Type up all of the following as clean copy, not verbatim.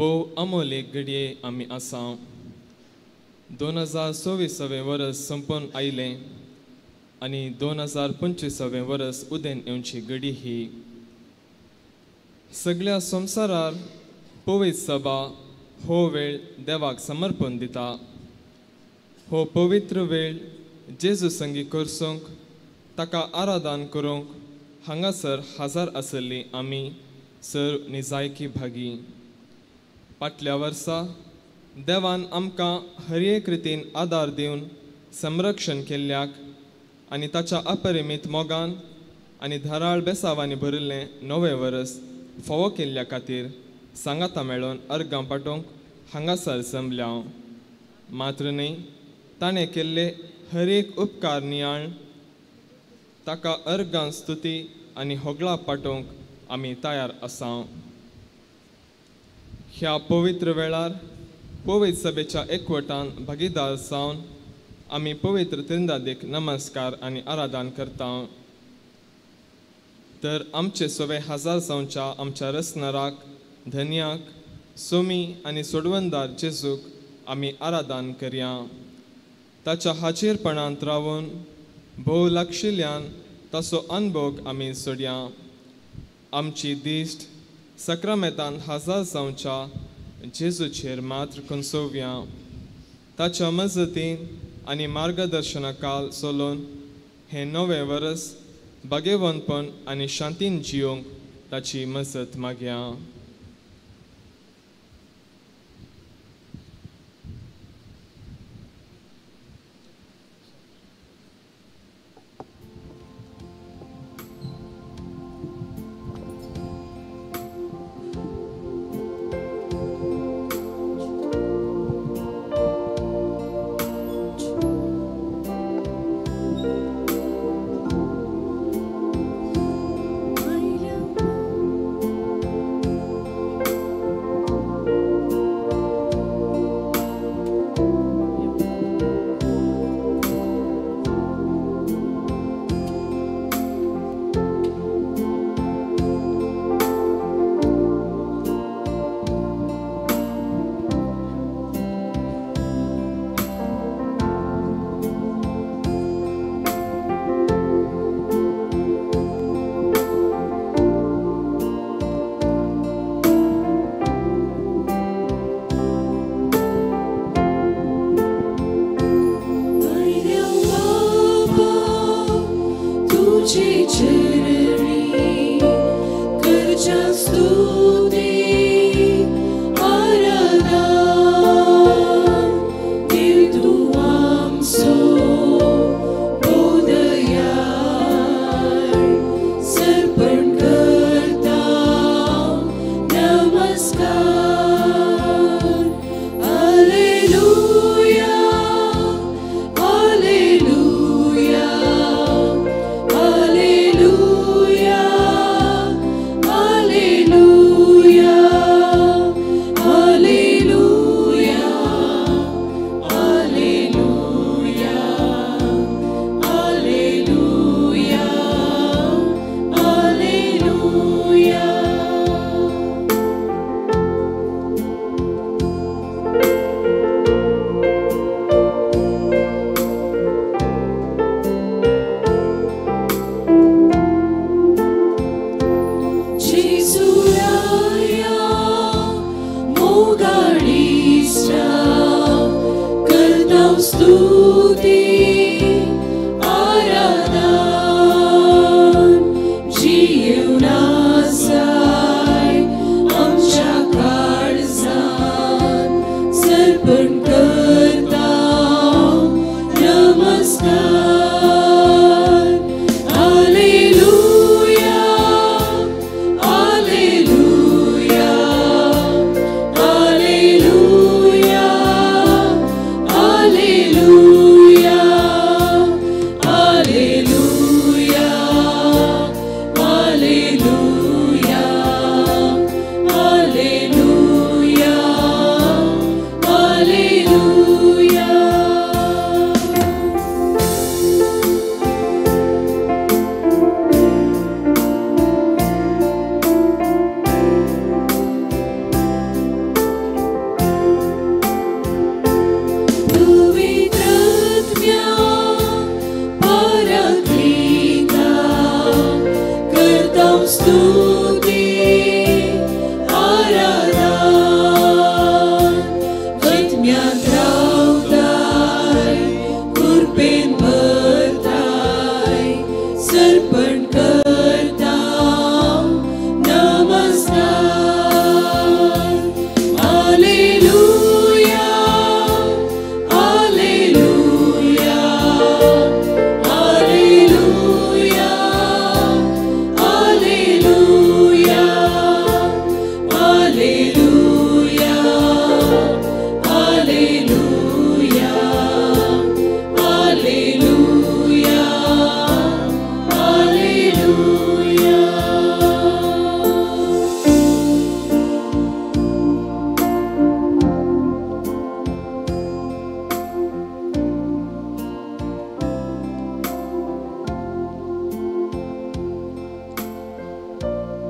भोव अमोल एक घडये आमी आसा 2024 वर्स संपून आयलें आनी 2025 वर्स उदेन येवची घडी ही सगळ्या संवसारार पवित्र सभा हो वेळ देवाक समर्पण दिता हो पवित्र वेळ जेजू संगी करसूंक ताका आराधन करूंक हांगासर हजर आसली आमी सर्व निजायकी भागी फाटल्या वर्सा देवान आमकां हर एक रितीन आदार दिवन संरक्षण केल्ल्याक आनी ताच्या अपरिमीत मोगान आनी धाराळ बेसावांनी भरिल्लें नवें वर्स फावो केल्ल्या खातीर सांगाता मेळोन अर्गां पाठोवंक हांगासर जमल्या मात्र न्ही ताणें केल्ले हर एक उपकार नियाळ ताका अर्गां स्तुती आनी होगळा पाठोवंक आमी तयार आसा ह्या पवित्र वेळार पवित्र सभेच्या एकवटान भागीदार जावन आमी पवित्र त्रिंदादीक नमस्कार आनी आराधन करता तर आमचे सवे हजार जावच्या आमच्या रसनाराक धन्याक सोमी आनी सोडवंदार जेजूक आमी आराधन करया ताच्या हाचीरपणांत रावून भोव लागशिल्ल्यान ताचो अनुभव आमी सोडया आमची दिश्ट सक्रामेतान हजार जावच्या जेजूचेर मात्र कंसोवया ताच्या मजतीन आनी मार्गदर्शना काल चलोवन हें नवें वर्स बागेवंतपण आनी शांतीन जियोंक ताची मजत मागया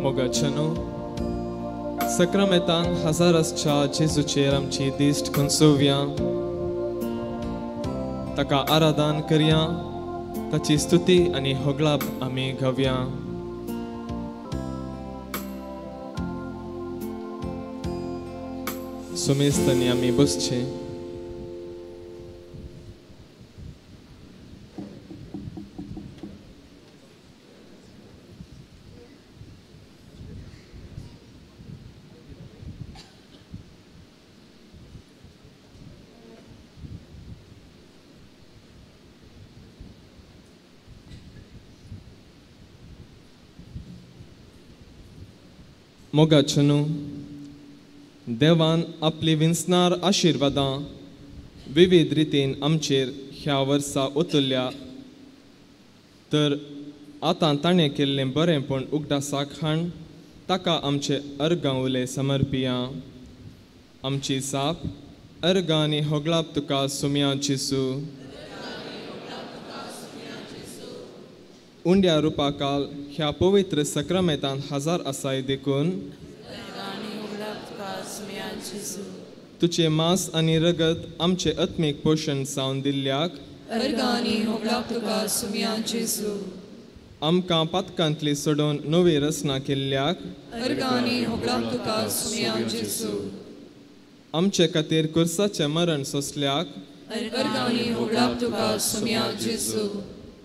मोगाचनो सक्रमेतान हजारासच्या जेजूचेर आमची दिश्ट कंसोवया ताका आराधन करया ताची स्तुती आनी होगलाप आमी गावया सुमेस्तांनी आमी बसचे मोगाचनो देवान आपली विंसनार आशिर्वादां विविध रितीन आमचेर ह्या वर्सा ओतुल्ल्या तर आतां ताणें केल्लें बरेंपण उगडासाक हाण ताका आमचे अर्गां उले समर्पिया आमची साप अर्गां आनी होगलाप तुका सुम्या जेसू उंड्या रुपाकाल ह्या पवित्र सक्रमेतान हजार आसाय देखून तुझे मांस आनी रगत आमचे आत्मीक पोषण सावन दिल्ल्याक आमकां पातकांतली सोडून नवी रचना केल्ल्याक आमचे खातीर कुर्साचें मरण सोंसल्याक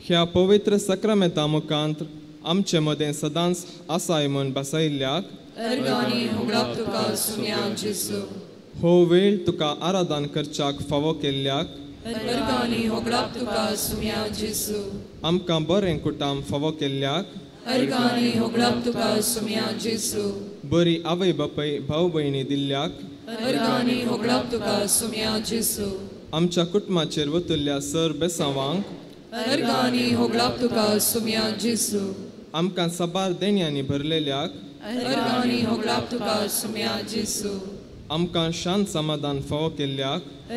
ह्या पवित्र सक्रमेता मुखांत आमचे मदें सदांच आसाय म्हूण बसयल्ल्याक हो वेळ तुका आराधन करच्याक फावो केल्ल्याक आमकां बरें कुटाम फावो केल्ल्याक बरी आवय बापय भाव भयणी दिल्ल्याक आमच्या कुटुंबाचेर वतुल्ल्या सर बेसांवांक आमकां साबार देण्यांनी भरलेल्याक आमकां शांत समाधान फावो केल्ल्याक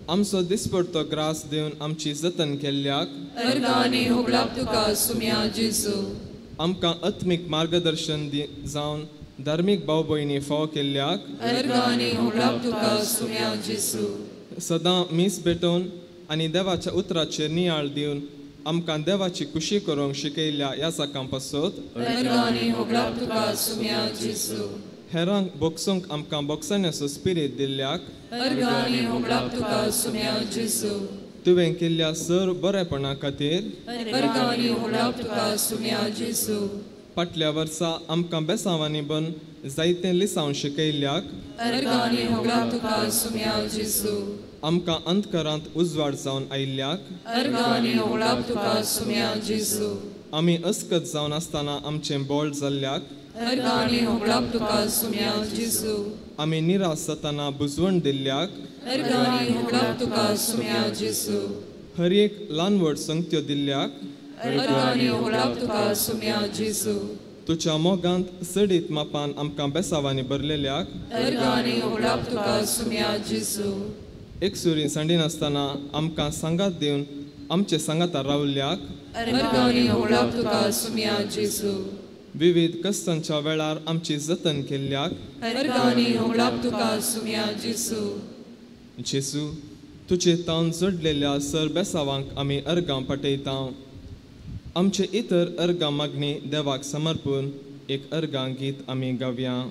आमचो दिसपडतो ग्रास दिवन आमची जतन केल्ल्याक आमकां आत्मीक मार्गदर्शन जावन धार्मीक भाव भयणी फावो केल्ल्याक सदां मीस भेटोवन आनी देवाच्या उतराचेर नियाळ दिवन आमकां देवाची खुशी करूंक शिकयल्या ह्या साकां पासत हेरांक बोगसूंक आमकां बोगसण्याचो स्पिरीट दिल्ल्याक तुवें केल्ल्या सर बरेपणा खातीर फाटल्या वर्सा आमकां बेसांवांनी बन जायतें लिसांव शिकयल्ल्याक आमकां अंतकरांत उजवाड जावन आयिल्ल्याक आमी अस्कत जावन आसतना आमचें बोळ जाल्ल्याक आमी निराश जातना बुजवण दिल्ल्याक हर एक ल्हान व्हड संगत्यो दिल्ल्याक तुज्या मोगांत सडीत मापान आमकां बेसांवांनी भरलेल्याक एकसुरी सांडी नासतना आमकां सांगात दिवन आमचे सांगातार रावल्ल्याक विविध कश्टांच्या वेळार आमची जतन केल्ल्याक जेसू तुजे तावन जोडलेल्या सर बेसांवांक आमी अर्गां पटयता आमचे इतर अर्गां मागणी देवाक समर्पून एक अर्गां गीत आमी गावया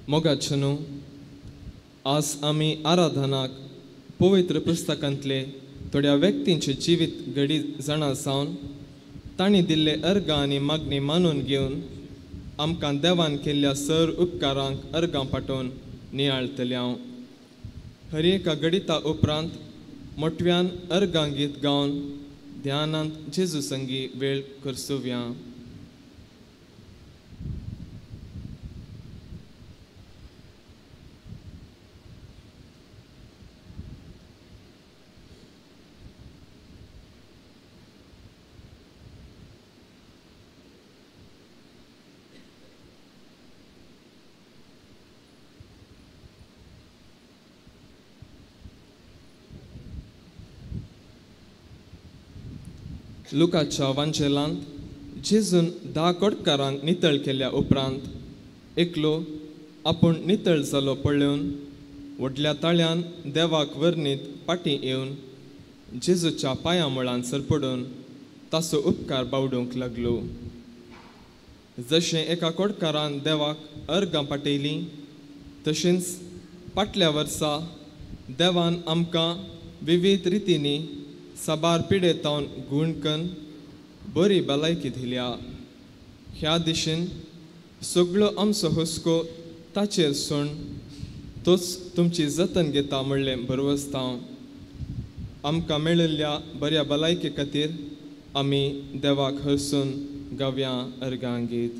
मोगाचनू आज आमी आराधनाक पवित्र पुस्तकांतले थोड्या व्यक्तींचे जिवीत घडी जाणा सावन तांणी दिल्ले अर्गां आनी मागणी मानून घेवन आमकां देवान केल्ल्या सर उपकारांक अर्गां पाठोवन नियाळतले हांव हर एका गडिता उपरांत मोठव्यान अर्गां गीत गावन ध्यानांत जेजू संगी वेळ करसुव्या. लुकाच्या वांचेलांत जेजून 10 कोडकारांक नितळ केल्या उपरांत एकलो आपूण नितळ जालो पळोवन व्हडल्या ताळ्यान देवाक वर्णीत फाटीं येवन जेजूच्या पांयां मुळान सरपडून ताचो उपकार बावडूंक लागलो. जशें एका कोडकारान देवाक अर्गां पाटयलीं तशेंच फाटल्या वर्सा देवान आमकां विविध रितींनी साबार पिडेतावन गुणकन बरी भलायकी दिल्या. ह्या दिशेन सगळो आमचो हुस्को ताचेर सोण तोच तुमची जतन घेता म्हणलें बरवसता हांव. आमकां मेळिल्ल्या बऱ्या भलायके खातीर आमी देवाक हरसून गावया अर्गां गीत.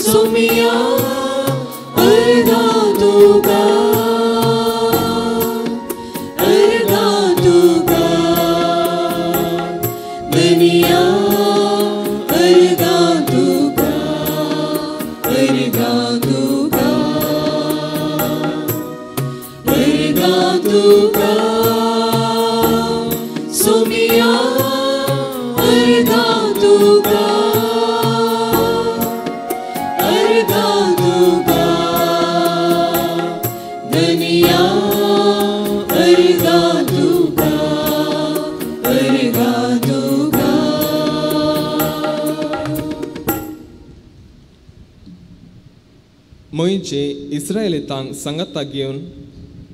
Sumia arga tuga daniya arga tuga Sumia arga tuga मोईचे इस्रायलितांक सांगाता घेवन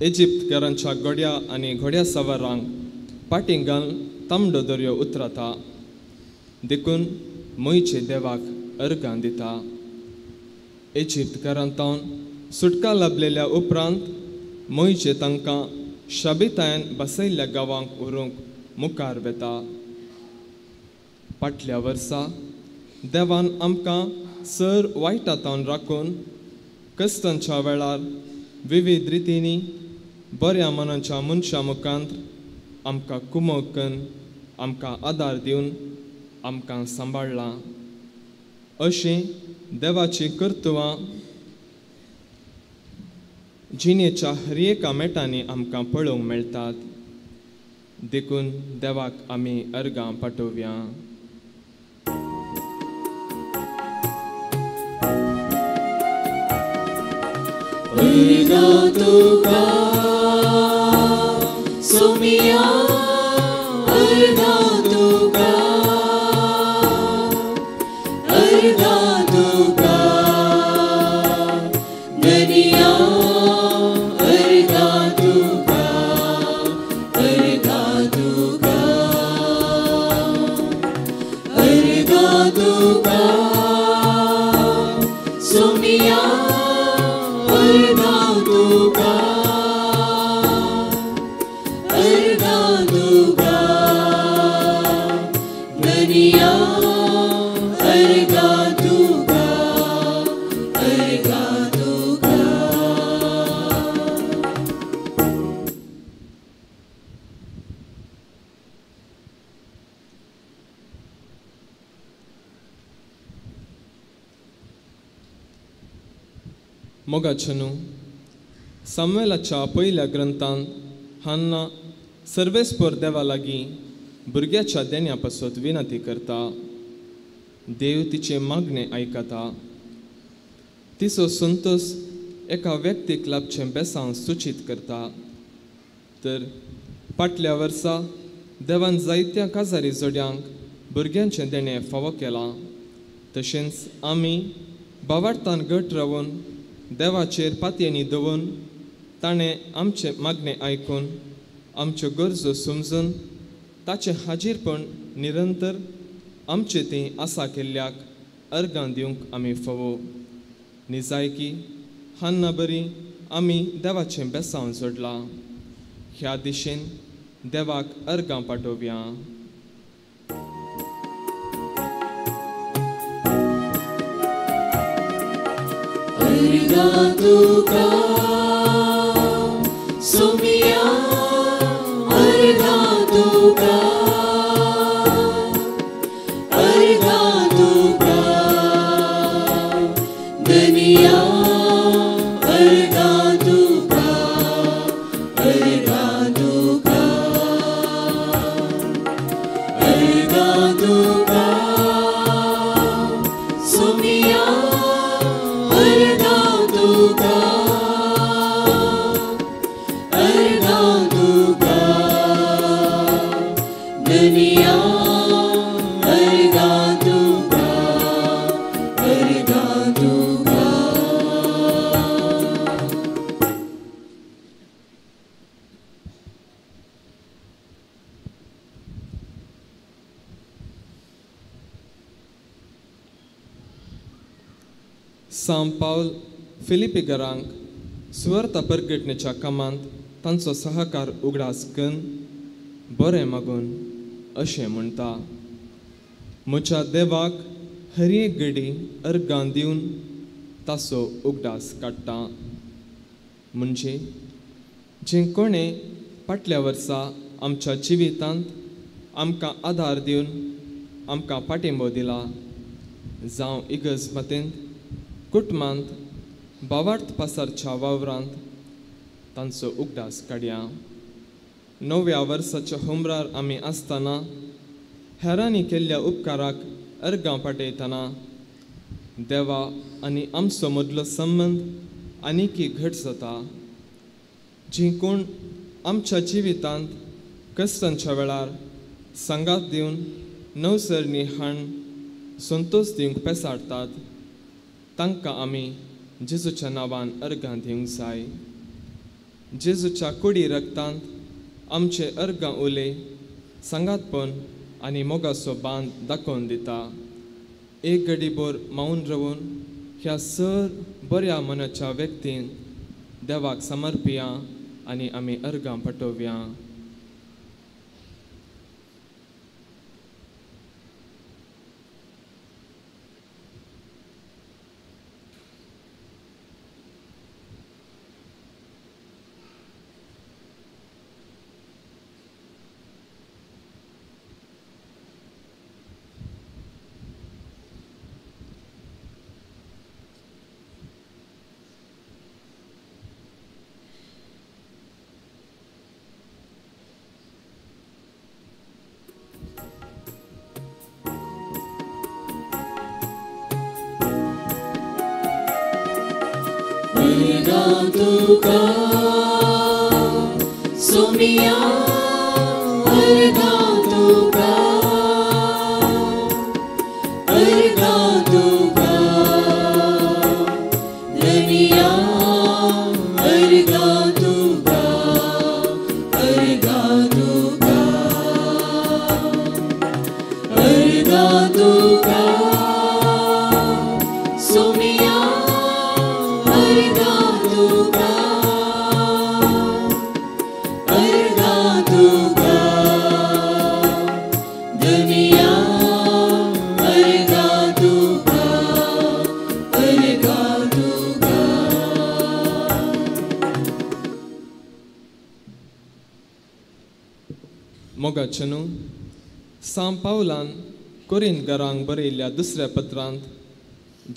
इजिप्तकारांच्या घोड्या आनी घोड्या सवारांक पाटीं घालून तांबडो दर्यो उतराता देखून मोईचे देवाक अर्गां दिता. इजिप्तकारांतावन सुटका लाभलेल्या उपरांत मोईचे तांकां शाबितायन बसयल्ल्या गांवांक व्हरूंक मुखार वेता. फाटल्या वर्सा देवान आमकां सर वायटांतावन राखून कश्टांच्या वेळार विविध रितींनी बऱ्या मनाच्या मनशां मुखांत आमकां कुमोकन आमकां आदार दिवन आमकां सांबाळ्ळां. अशीं देवाची कर्तुवां जिणेच्या हर एका मेटांनी आमकां पळोवंक मेळटात. देखून देवाक आमी अर्गां पाठोवया. अर्गां तुका सोमिया, अर्गां तुका, अर्गां तुका दुनिया, अर्गां तुका, अर्गां तुका, अर्गां तुका सोमिया, अर्गां तुका, अर्गां तुका दुनिया, अर्गां तुका, अर्गां तुका. मोगाचनू, सामुएलाच्या पयल्या ग्रंथांत हन्ना सर्वेस्पर देवा लागीं भुरग्याच्या देण्या पासत विनंती करता. देव तिचे मागणे आयकता. तिचो संतोष एका व्यक्तीक लाभचें बेसांव सूचित करता. तर फाटल्या वर्सा देवान जायत्या काजारी जोड्यांक भुरग्यांचें देणें फावो केलां. तशेंच आमी भावार्थान घट रावून देवाचेर पातयेनी दवरून ताणें आमचे मागणे आयकून आमच्यो गरजो समजून ताचे हाजीरपण निरंतर आमचे ती आसा केल्ल्याक अर्गां दिवंक आमी फावो. निजायकी हन्ना बरी आमी देवाचें बेसांव जोडलां. ह्या दिशेन देवाक अर्गां पाठोवया. अर्गां तुका सोमिया, अर्गां तुका, अर्गां तुका दुनिया, अर्गां तुका, अर्गां तुका, अर्गां तुका सोमिया, अर्गां तुका, अर्गां तुका दुनिया, अर्गां तुका, अर्गां तुका. सांत पावल फिलिपिगरांक सुवार्ता परगटणेच्या कामांत तांचो सहकार उगडास करून बरें मागून अशें म्हणटा. म्हज्या देवाक हर एक घडी अर्गां दिवन ताचो उगडास काडटा. म्हणजे जें कोणें फाटल्या वर्सा आमच्या जिवितांत आमकां आदार दिवन आमकां पाठिंबो दिला, जावं इगर्ज मतींत, कुटुंबांत, भावार्थ पासारच्या वावरांत तांचो उगडास काडया. नव्या वर्साच्या होमरार आमी आसतना हेरांनी केल्ल्या उपकाराक अर्गां पाठयतना देवा आनी आमचो मदलो संबंद आनीकय घट जाता. जीं कोण आमच्या जिवितांत कश्टांच्या वेळार सांगात दिवन नवसरणी हाण संतोष दिवंक पेसाडटात, तांकां आमी जेजूच्या नांवान अर्गां दिवंक जाय. जेजूच्या कुडी रगतांत आमचे अर्गां उले सांगातपण आनी मोगाचो बांद दाखोवन दिता. एक घडीभर मावून रावून ह्या सर बऱ्या मनाच्या व्यक्तीन देवाक समर्पिया आनी आमी अर्गां पटोवया. Ergang tuka sumia ergang tuka dunia ergang tuka sumia मोगाचनु सांत पावलान कोरिंथकारांक बरयल्ल्या दुसऱ्या पत्रांत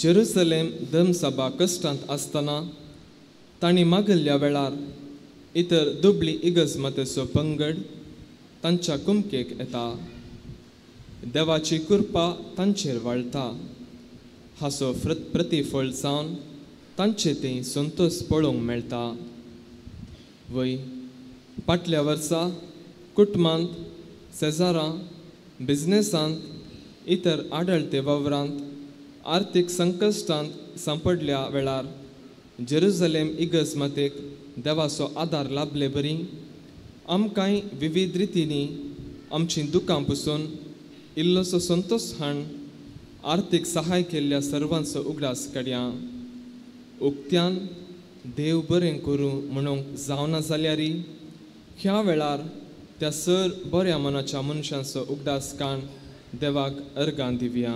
जेरुसलेम धर्मसभा कश्टांत आसतना तांणी मागिल्ल्या वेळार इतर दुबळी इगर्जमातेचो पंगड तांच्या कुमकेक येता. देवाची कृपा तांचेर वाळटा. हाचो प्रतिफळ जावन तांचे ती संतोश पळोवंक मेळटा. वय फाटल्या वर्सा कुटुंबांत, शेजारां, बिझनेसांत, इतर आडळते वावरांत आर्थीक संकश्टांत सांपडल्या वेळार जेरुसलेम इगर्जमातेक देवाचो आदार लाभले बरी. आमकांय विविध रितींनी आमचीं दुखां पुसून इल्लोसो संतोश हाण आर्थीक सहाय केल्ल्या सर्वांचो उगडास काडया. उक्त्यान देव बरें करूं म्हणूंक जावना जाल्यारय ह्या वेळार त्या सर बऱ्या मनाच्या मनशांचो उगडास काण देवाक अर्गां दिवया.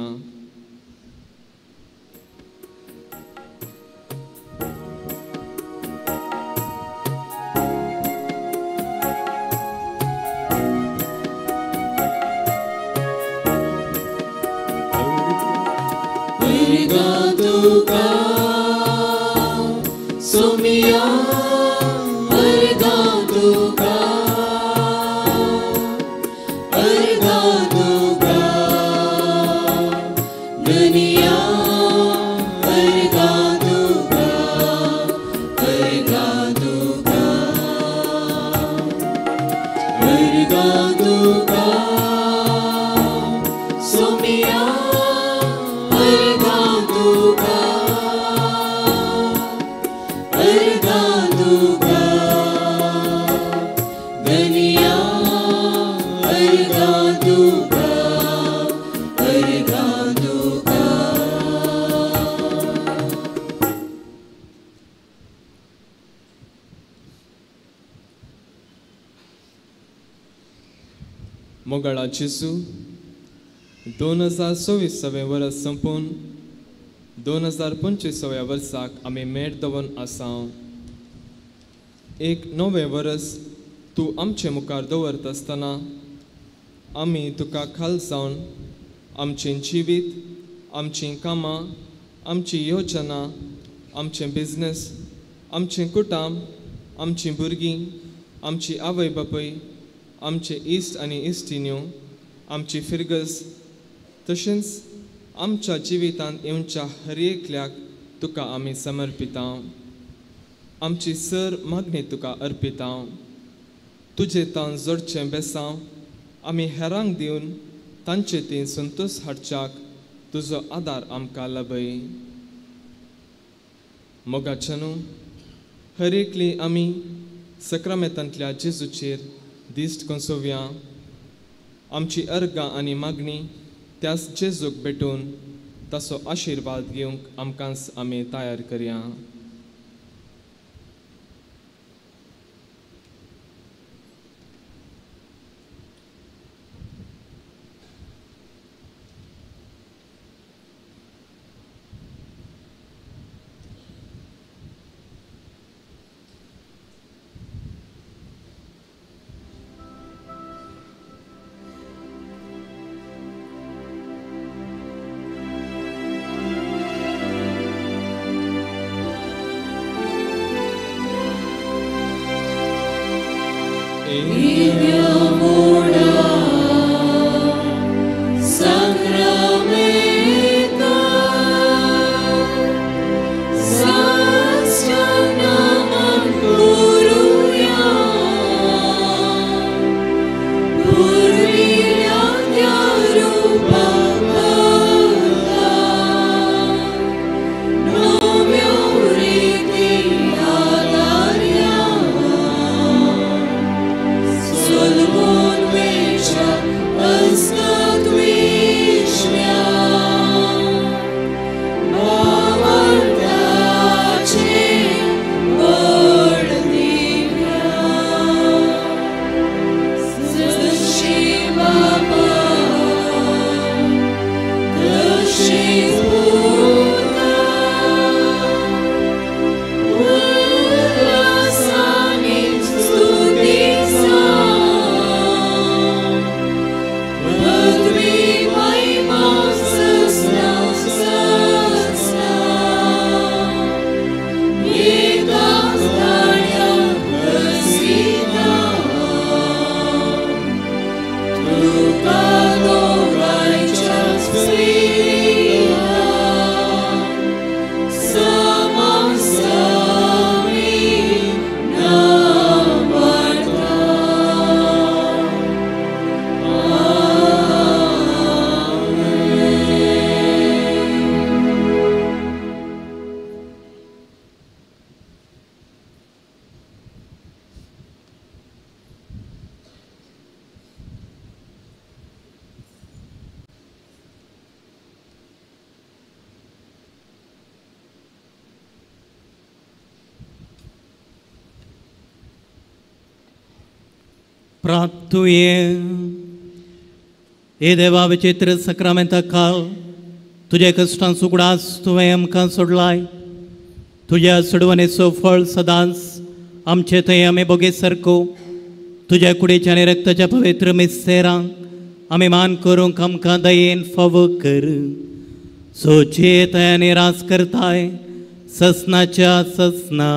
ergang tuka sumia ergang tuka dunia ergang tuka sumia ergang tuka dunia ergang tuka मोगाळा जेजू 2024 वर्स संपून 2025 वर्साक आमी मेट दवन आसा. एक नवे वर्स तूं आमचे मुखार दवरत आसतना आमी तुका खाल जावन आमचें जिवीत, आमचीं कामां, आमची योजना, आमचें बिझनेस, आमचें कुटुंब, आमचीं भुरगीं, आमची आवय बापूय, आमचे इश्ट आनी इश्टिण्यो, आमची फिरगस, तशेंच आमच्या जिवितांत येवच्या हर एकल्याक तुका आमी समर्पिता. आमची सर मागणी तुका अर्पिता. तुजे तान जोडचें बेसांव आमी हेरांक दिवन तांचे ती संतोश हाडच्याक तुजो आदार आमकां लाभय. मोगाचनु हर एकली आमी सक्रामेंतांतल्या जेजूचेर दिश्ट कोसोवया. आमची अर्गां आनी मागणी त्याच जेजूक भेटून ताचो आशिर्वाद घेवंक आमकांच आमी तयार करया. प्रार्थुये. हे देवा विचित्र सक्रामेंता काल तुझे कष्टां सुगडास तुवें आमकां सोडलाय. तुझ्या सोडवणेचो फळ सदांच आमचे थंय आमी बोगे सारको तुझ्या कुडीच्या आनी रक्ताच्या पवित्र मिस्तेरांक आमी मान करूंक आमकां दयेन फावो कर. सोचीत आनी रास करताय ससनाच्या ससना.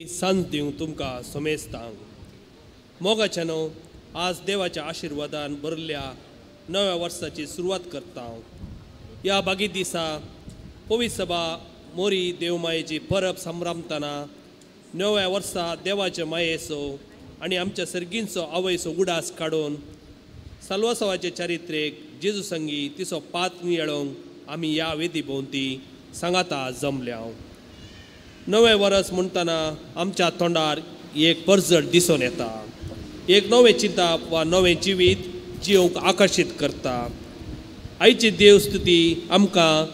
सांज दिवंक तुमकां सोमेस्तांक मोगाच्यानो आज देवाच्या आशिर्वादान भरल्या नव्या वर्साची सुरवात करता हांव. ह्या बागी दिसा पवित्र सभा मोरी देवमायेची परब संभ्रमतना नव्या वर्सा देवाचे मायेचो आनी आमच्या सर्गींचो आवयचो उडास काडून साल्वासवाचे चारित्रेक जेजू संगी तिचो पात नियळोवंक आमी ह्या वेदी भोंवती सांगाता जमल्या. नवे वर्स म्हणटना आमच्या तोंडार एक परजड दिसून येता. एक नवें चिंतप वा नवें जिवीत जिवंक आकर्शीत करता. आयची देवस्तुती आमकां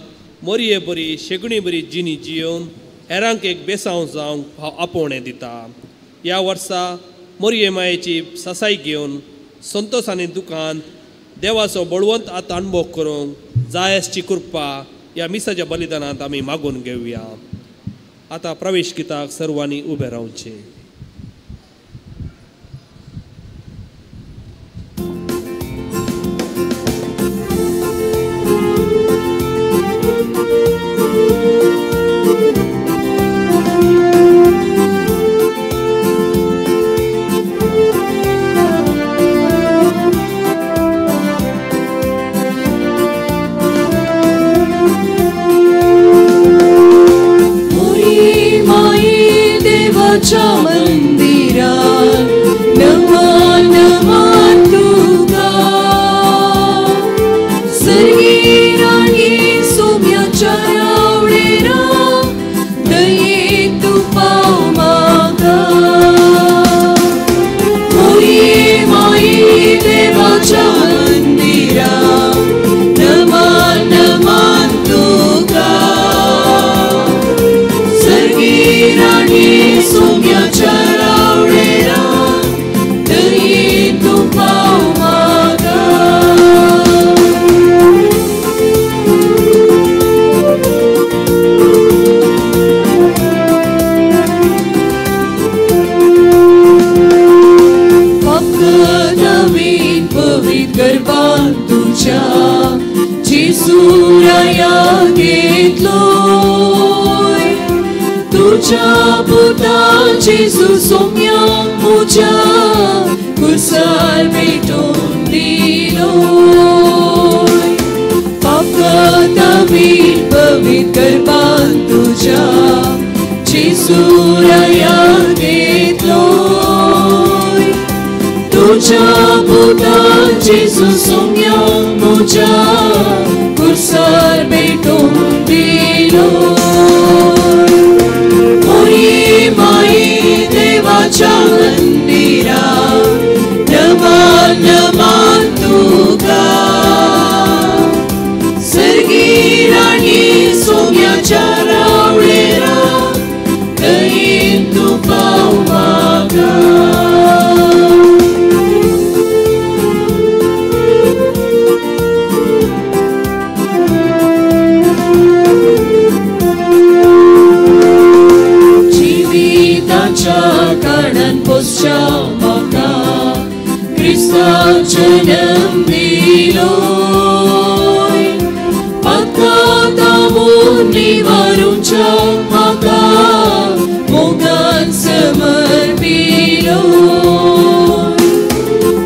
मोरये बरी शेगणी बरी जिणी जियोवन हेरांक एक बेसांव जावंक आपोवणें दिता. ह्या वर्सा मोरये मायेची ससाय घेवन संतोष आनी दुखांत देवाचो बळवंत आतां अणभव करूंक जायसची कृपा ह्या मिसाच्या बलिदानांत आमी मागून घेवया. आता प्रवेश गीताक सर्वांनी उबे रावचे. मंदिरात नमन नमन तुका सर्गी राणी सोम्याच्या आवडेरा दये तू पाव मागा मोरी माई देवाच्या मंदिरात नमन नमन तुका सर्गी राणी सोम्याच्या आवडेरा दये तू पाव मागा फक्त नवीन पवित्र गर्भात तुझ्या जेसूराया घेतलो तुझ्या पुता जेजू सोम्या मुझ्या कुसार भेटून दिलो फक्त नवीन पवित्र गर्भात तुझ्या जेसूराया घेतलो तुझ्या पुता जेजू सोम्या मुझ्या कुसार भेटून दिलो मोरी माई देवाच्या मंदिरात नमन नमन तुका सर्गी राणी सोम्याच्या आवडेरा दये तू पाव मागा काळान पोसच्या म्हाका क्रिस्ताव जन्म दिलो म्हाका दामून निवारूच्या म्हाका मोगान समर्पिलो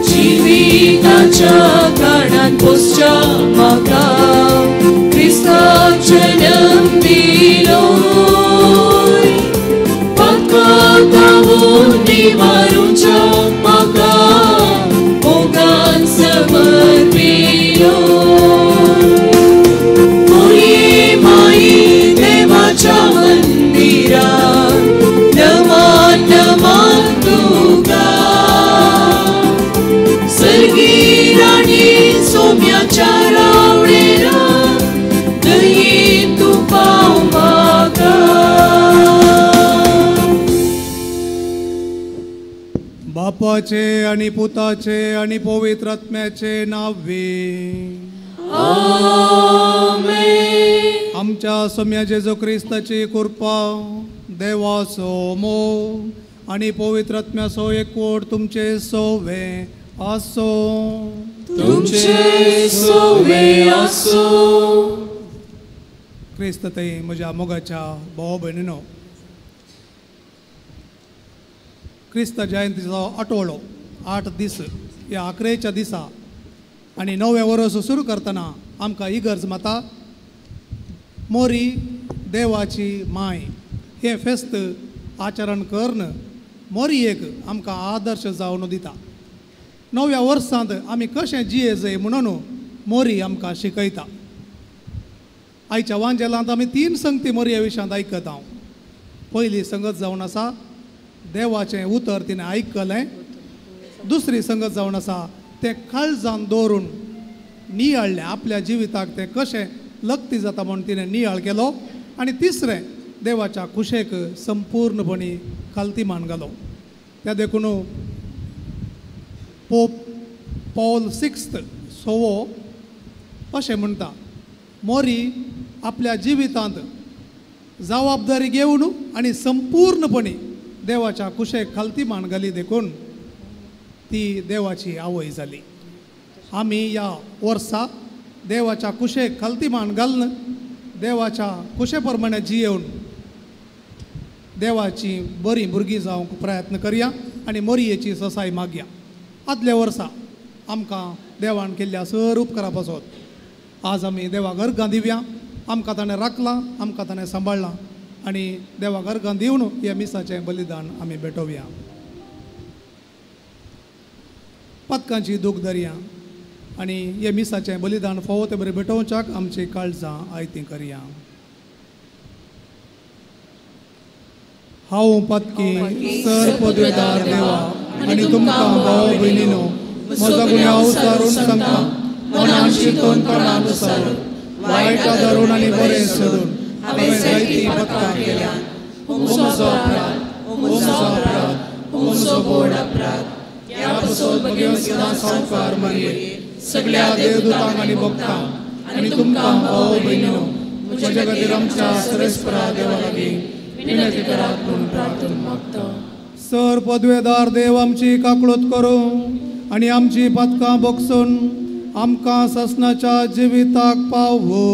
जिविताच्या काळान पोसच्या म्हाका क्रिस्ताव जन्म दिलो दामून निवारूच्या म्हाका मोगान समर्पिलो मोरी माई देवाच्या मंदिरात नमन नमन तुका सर्गी राणी सोम्याच्या आवडेरा दये तू पाव मागा बापाचे आणि पुताचे आणि पवित्र आत्म्याचे नावे आमेन. आमच्या सोम्या जेजू ख्रिस्ताची कृपा देवाचो मोग आणि पवित्र आत्म्याचो एकवट तुमचे सोवे आसो तुमचे सोवे आसो. क्रिस्त ते म्हज्या मोगाच्या भाव भयणीनो क्रिस्त जयंतीचो आठवडो 8 दीस ह्या 11च्या दिसा आनी नवें वर्स सुरू करतना आमकां ही गरज माता मोरी देवाची माय हे फेस्त आचरण करन मोरयेक आमकां आदर्श जावन दिता. नव्या वर्सांत आमी कशें जिये जाय म्हणून मोरी आमकां शिकयता. आयच्या वांजेलांत आमी 3 संगती मोरये विशयांत आयकत हांव. पयली संगत जावन आसा देवाचें उतर तिणें आयकलें. दुसरी संगत जावन आसा तें काळजान दवरून नियाळलें, आपल्या जिविताक तें कशें लक्ती जाता म्हणून तिणें नियाळ केलो. आनी तिसरें देवाच्या कुशेक संपूर्णपणी खालतीमान घालो. त्या देखून पोप पॉल VI अशें म्हणटा मोरी आपल्या जिवितांत जबाबदारी घेवन आनी संपूर्णपणी देवाच्या कुशेक खालतीमान घाली देखून ती देवाची आवय जाली. आमी ह्या वर्सा देवाच्या कुशेक खालतीमान घालन देवाच्या कुशे प्रमाणे जियेवन देवाची बरी भुरगीं जावंक प्रयत्न करया आनी मोरयेची ससाय मागया. आदल्या वर्सा आमकां देवान केल्ल्या सर उपकारा पासत आज आमी देवाक अर्गां दिवया. आमकां ताणें राखलां, आमकां ताणें सांबाळलां आनी देवाक अर्गां दिवन ह्या मिसाचें बलिदान आमी भेटोवया. पदकांची दूख धरया आनी हे मिसाचें बलिदान फोव ते बरें भेटोवच्याक आमची काळजां आयतीं करया. हांव पदकी सर पदवेदार देवा आनी तुमकां भाव भयणीनो म्हजो गुन्यांव उसारून सांगता. मनान चिंतून प्राणान उसारून वायटा धरून आनी बरें सोडून हांवें जायतीं पदकां केल्यां. हो म्हजो अपराध, हो म्हजो अपराध, हो म्हजो व्हड अपराध. ह्या पासून भगेव सदां संवकार मारये सगळ्या देवदूतांक आनी भक्तांक आनी तुमकां भाव भयणीनो म्हज्या खातीर आमच्या सर्वेस्परा देवा लागीं विनंती करात म्हूण प्रार्थना मागता. सर पदवेदार देव आमची काकळूत करूं आनी आमची पदकां बगसून आमकां ससनाच्या जिविताक पावो.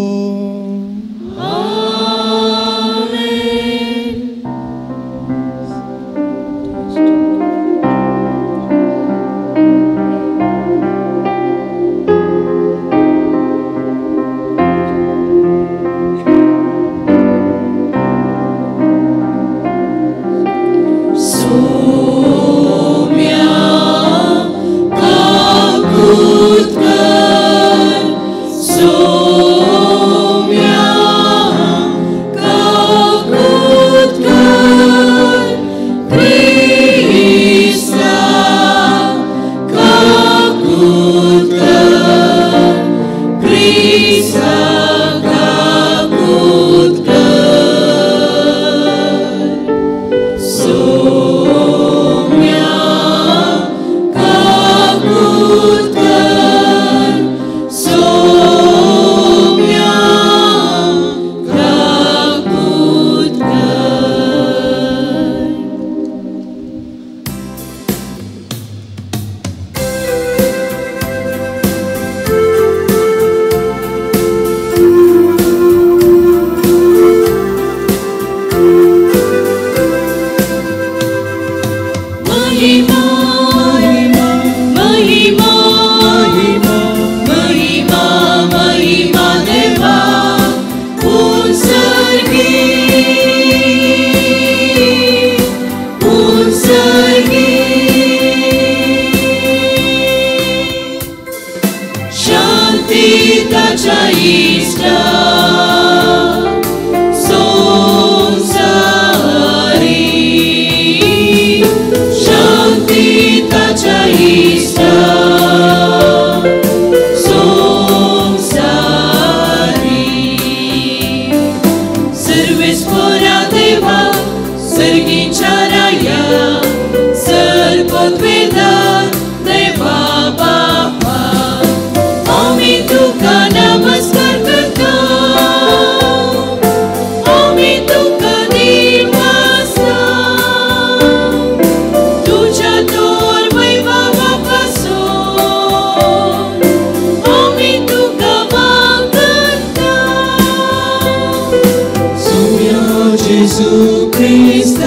Jesus Christ,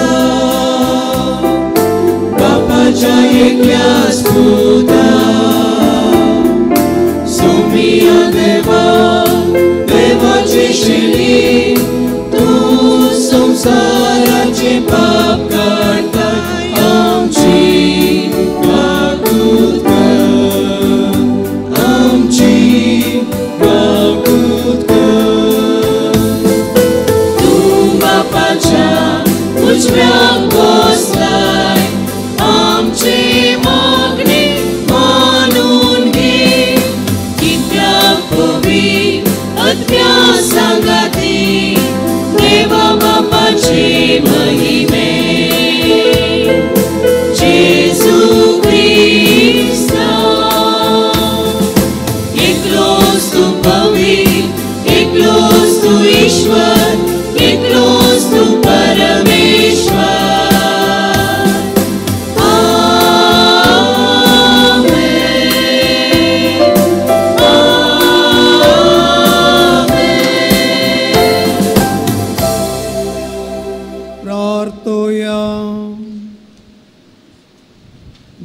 संगती देवा बापाची महिमे जेजू ख्रिस्ता एकलोच तू पवित्र एकलोच तू ईश्वर एकलोच तू परमेश्वर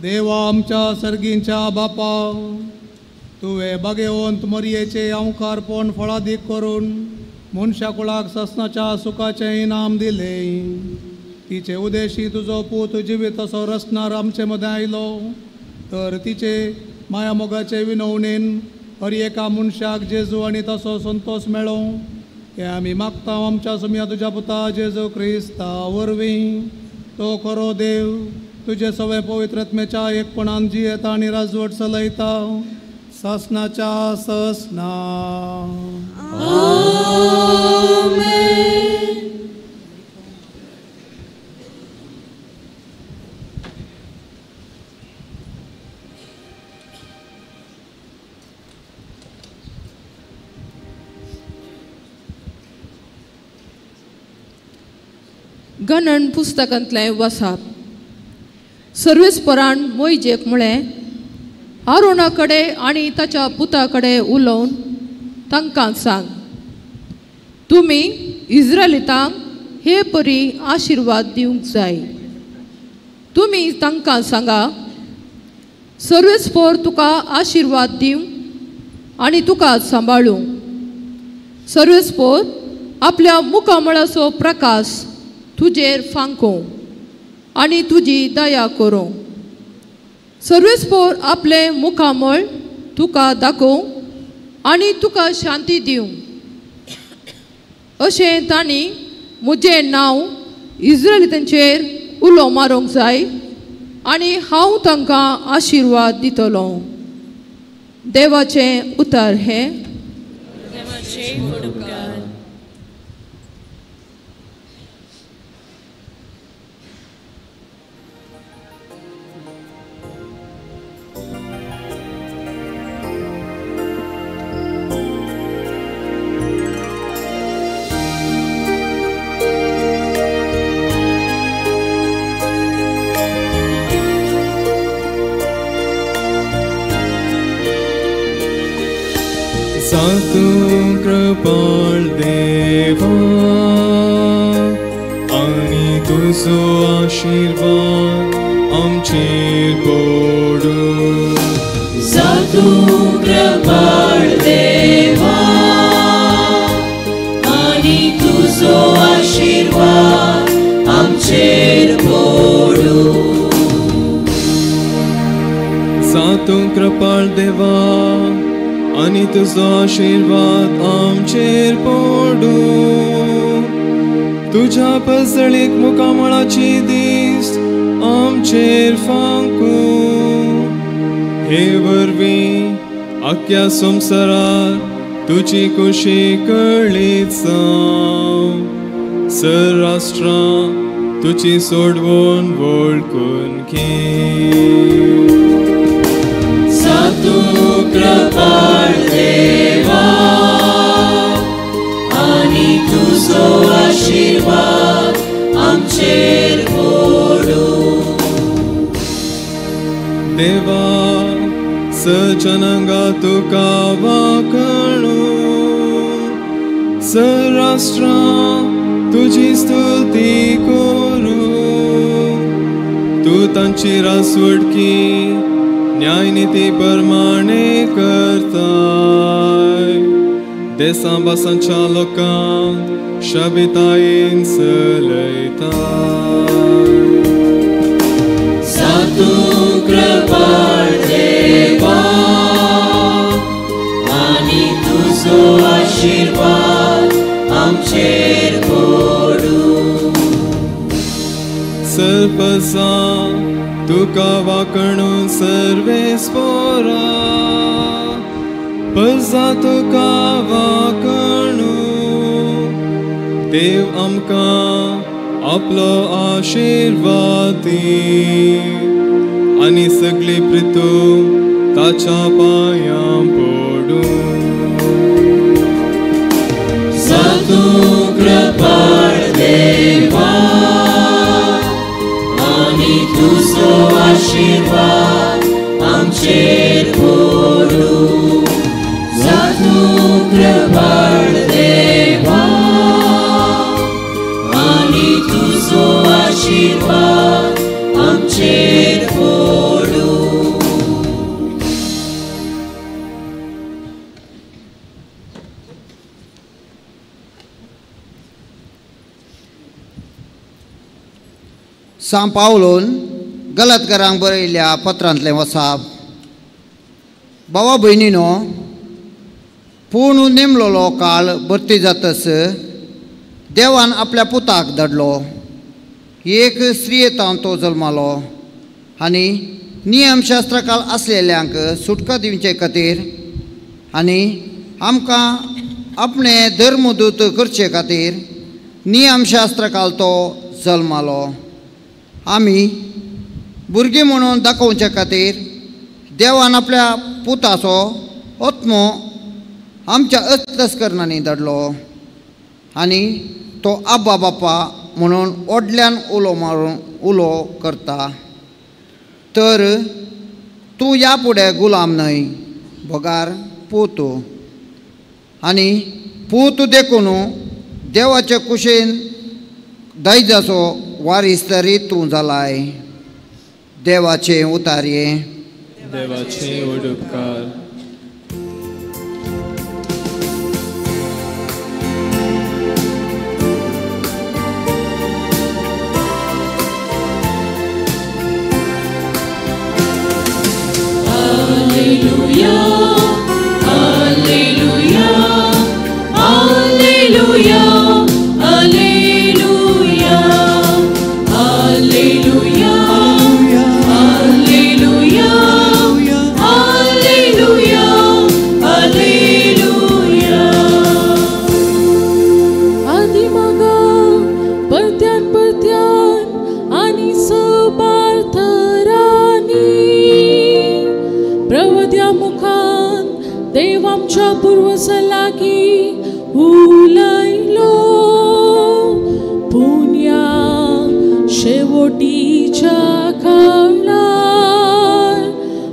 देवा आमच्या सर्गींच्या बापा तुवें बागेवंत मरयेचे अवकारपण फळादीक करून मनशा कुळाक ससनाच्या सुखाचें इनाम दिले तिचे उदेशी तुजो पूत जिवीत असो रचणार आमचे मदें आयलो तर तिचे माया मोगाचे विनवणेन हर एका मनशाक जेजू आनी तसो संतोष मेळो हें आमी मागता आमच्या सुम्या तुज्या पुता जेजू क्रिस्ता वरवीं तो खरो देव तुझे सवे पवित्रत्मेच्या एकपणान जियेता आनी राजवट चलयता ससनाच्या ससना गणन पुस्तकांतलें वसाप सर्वेस्परान मोइजेक म्हळें आरोना कडेन आनी ताच्या पुता कडेन उलोवन तांकां सांग तुमी इस्रायलितांक हे परी आशिर्वाद दिवंक जाय तुमी तांकां सांगा सर्वेस्पर तुका आशिर्वाद दिवं आनी तुका सांबाळूं सर्वेस्पर आपल्या मुखामळाचो प्रकाश तुजेर फांको आनी तुजी दया करूं सर्वेस्पर आपले मुखामळ तुका दाखोवं आनी तुका शांती दिवं अशें तांणी म्हजें नांव इस्रायलितांचेर उलो मारूंक जाय आनी हांव तांकां आशिर्वाद दितलो देवाचें उतर हें सातू कृपाळ देवा आनी तुजो आशिर्वाद आमचेर पडूं सातू कृपाळ देवा आनी तुजो आशिर्वाद आमचेर पडूं सातू कृपाळ देवा आनी तुजो आशिर्वाद आमचेर पडूं तुज्या पसळीक मुखामळाची दीस आमचेर फांकूं हे वरवीं आख्या संवसारार तुजी खुशी कळीत जावं सर्राष्ट्रां तुजी सोडवण वळखून घे सातू कृपाळ देवा आनी तुजो आशिर्वाद आमचेर पडूं देवा सजनांगा तुका वाखणूं सर्राष्ट्रां तुजी स्तुती करूं तूं तांची रासवडकी न्यायनिती प्रमाणे करताय देसां बासांच्या लोकांक शाबितायेन चलयताय सातू कृपाळ देवा आनी तुजो आशिर्वाद आमचेर पडूं सर्पसां तुका वाखणूं सर्वेस्परा पजा तुका वाखणूं देव आमकां आपलो आशीर्वाद दी आनी सगळी प्रितू ताच्या पांयां पडू. साधू कृपाळ देवा आनी तुजो आशीर्वाद आमचेर पडू. साधू कृपाळ देवा आनी तुजो आशीर्वाद आमचेर पडू. सांत पावलोन गलातकारांक बरयल्ल्या पत्रांतलें वसाप. भावा भयणीनो, पूर्ण नेमलोलो काळ भरती जातस देवान आपल्या पुताक धाडलो. एक स्त्रियेंतान तो जल्मालो आनी नियमशास्त्रकाल आसलेल्यांक सुटका दिवचे खातीर आनी आमकां आपणे धर्मदूत करचे खातीर नियमशास्त्रकाल तो जल्मालो. आमी भुरगीं म्हणून दाखोवचे खातीर देवान आपल्या पुताचो आत्मो आमच्या अंतस्करणांनी धाडलो आनी तो आब्बा बापा म्हणून व्हडल्यान उलो मारून उलो करता. तर तूं ह्या फुडें गुलाम न्हय, भोगार पूत. आनी पूत देखून देवाचे कुशेन दायजाचो वारीस तरी तूं जालाय. देवाचे उतार्ये. देवाचे उपकार.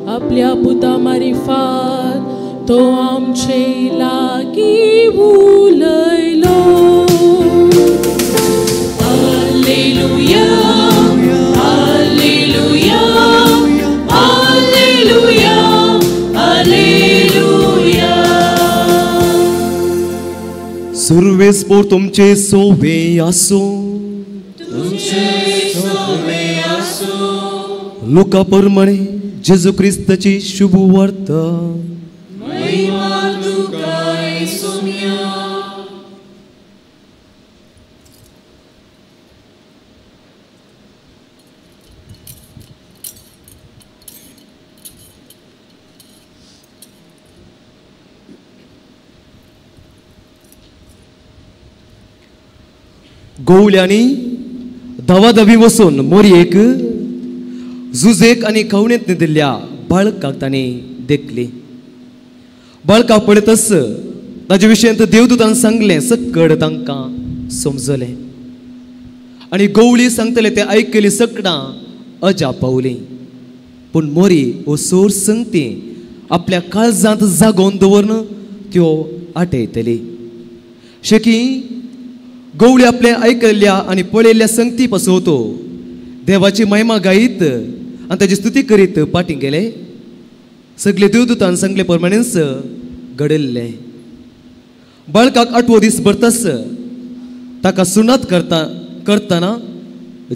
आपल्या पुता मारिफात तो आमचे लागी उलयलो. हालेलुया, हालेलुया, हालेलुया, हालेलुया. सर्वेस पोर तुमचे सोवे आसो, तुमचे सोवे आसो. लोका परमणे जेजू क्रिस्ताची शुभ वार्ता. महिमा तुका येसुया. गवळ्यांनी धवाधवी वसून मोरयेक झुजेक आनी खवणेंत दिल्ल्या बाळकाक तांणी देखली. बाळकाक पळयतच ताचे विशयंत देवदूतान सांगलें सकड तांकां समजलें आनी गवळी सांगतले ते आयकली सकडां अजा पावली. पूण मोरी हो सोर संगती आपल्या काळजांत जागोवन दवरून त्यो आटयतली. शेकी गवळी आपले आयकल्ल्या आनी पळयल्ल्या संगती पासोवतो देवाची महिमा गायीत आनी ताची स्तुती करीत पाटी गेले. सगळे देवदूतान सांगले प्रमाणेच घडयल्लें. बाळकाक 8वो दीस भरतास ताका सुनात करतना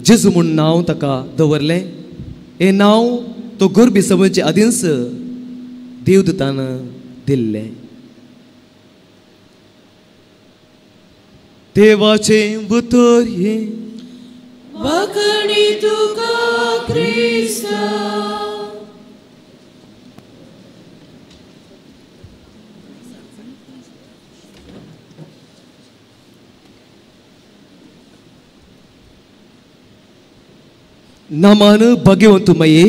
जेजू म्हूण नांव ताका दवरलें. हे नांव तो गर्भी समजचे आदींच देवदूतान दिल्लें. देवाचे उतर हे वखणी तुका क्रिस्ता. नामान भाग्यवंतुमये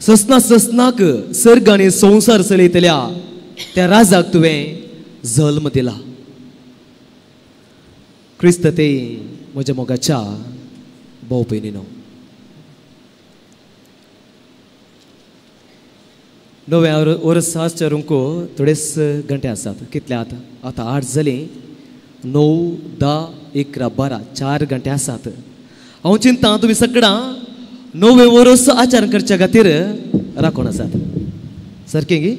ससना ससनाक सर्ग आनी संसार चलयतल्या त्या राजाक तुवें जल्म दिला. क्रिस्त ते म्हज्या मोगाच्या भाव भयणीनो, नव्या वर्स आसच्यारूंक थोडेच घंटे आसात. कितले आतां 8 जाली, 9, 10, 11, 12, 4 घंटे आसात. हांव चिंता तुमी सगळां नवे वर्स आचरण करच्या खातीर राखून आसात. सारकें गी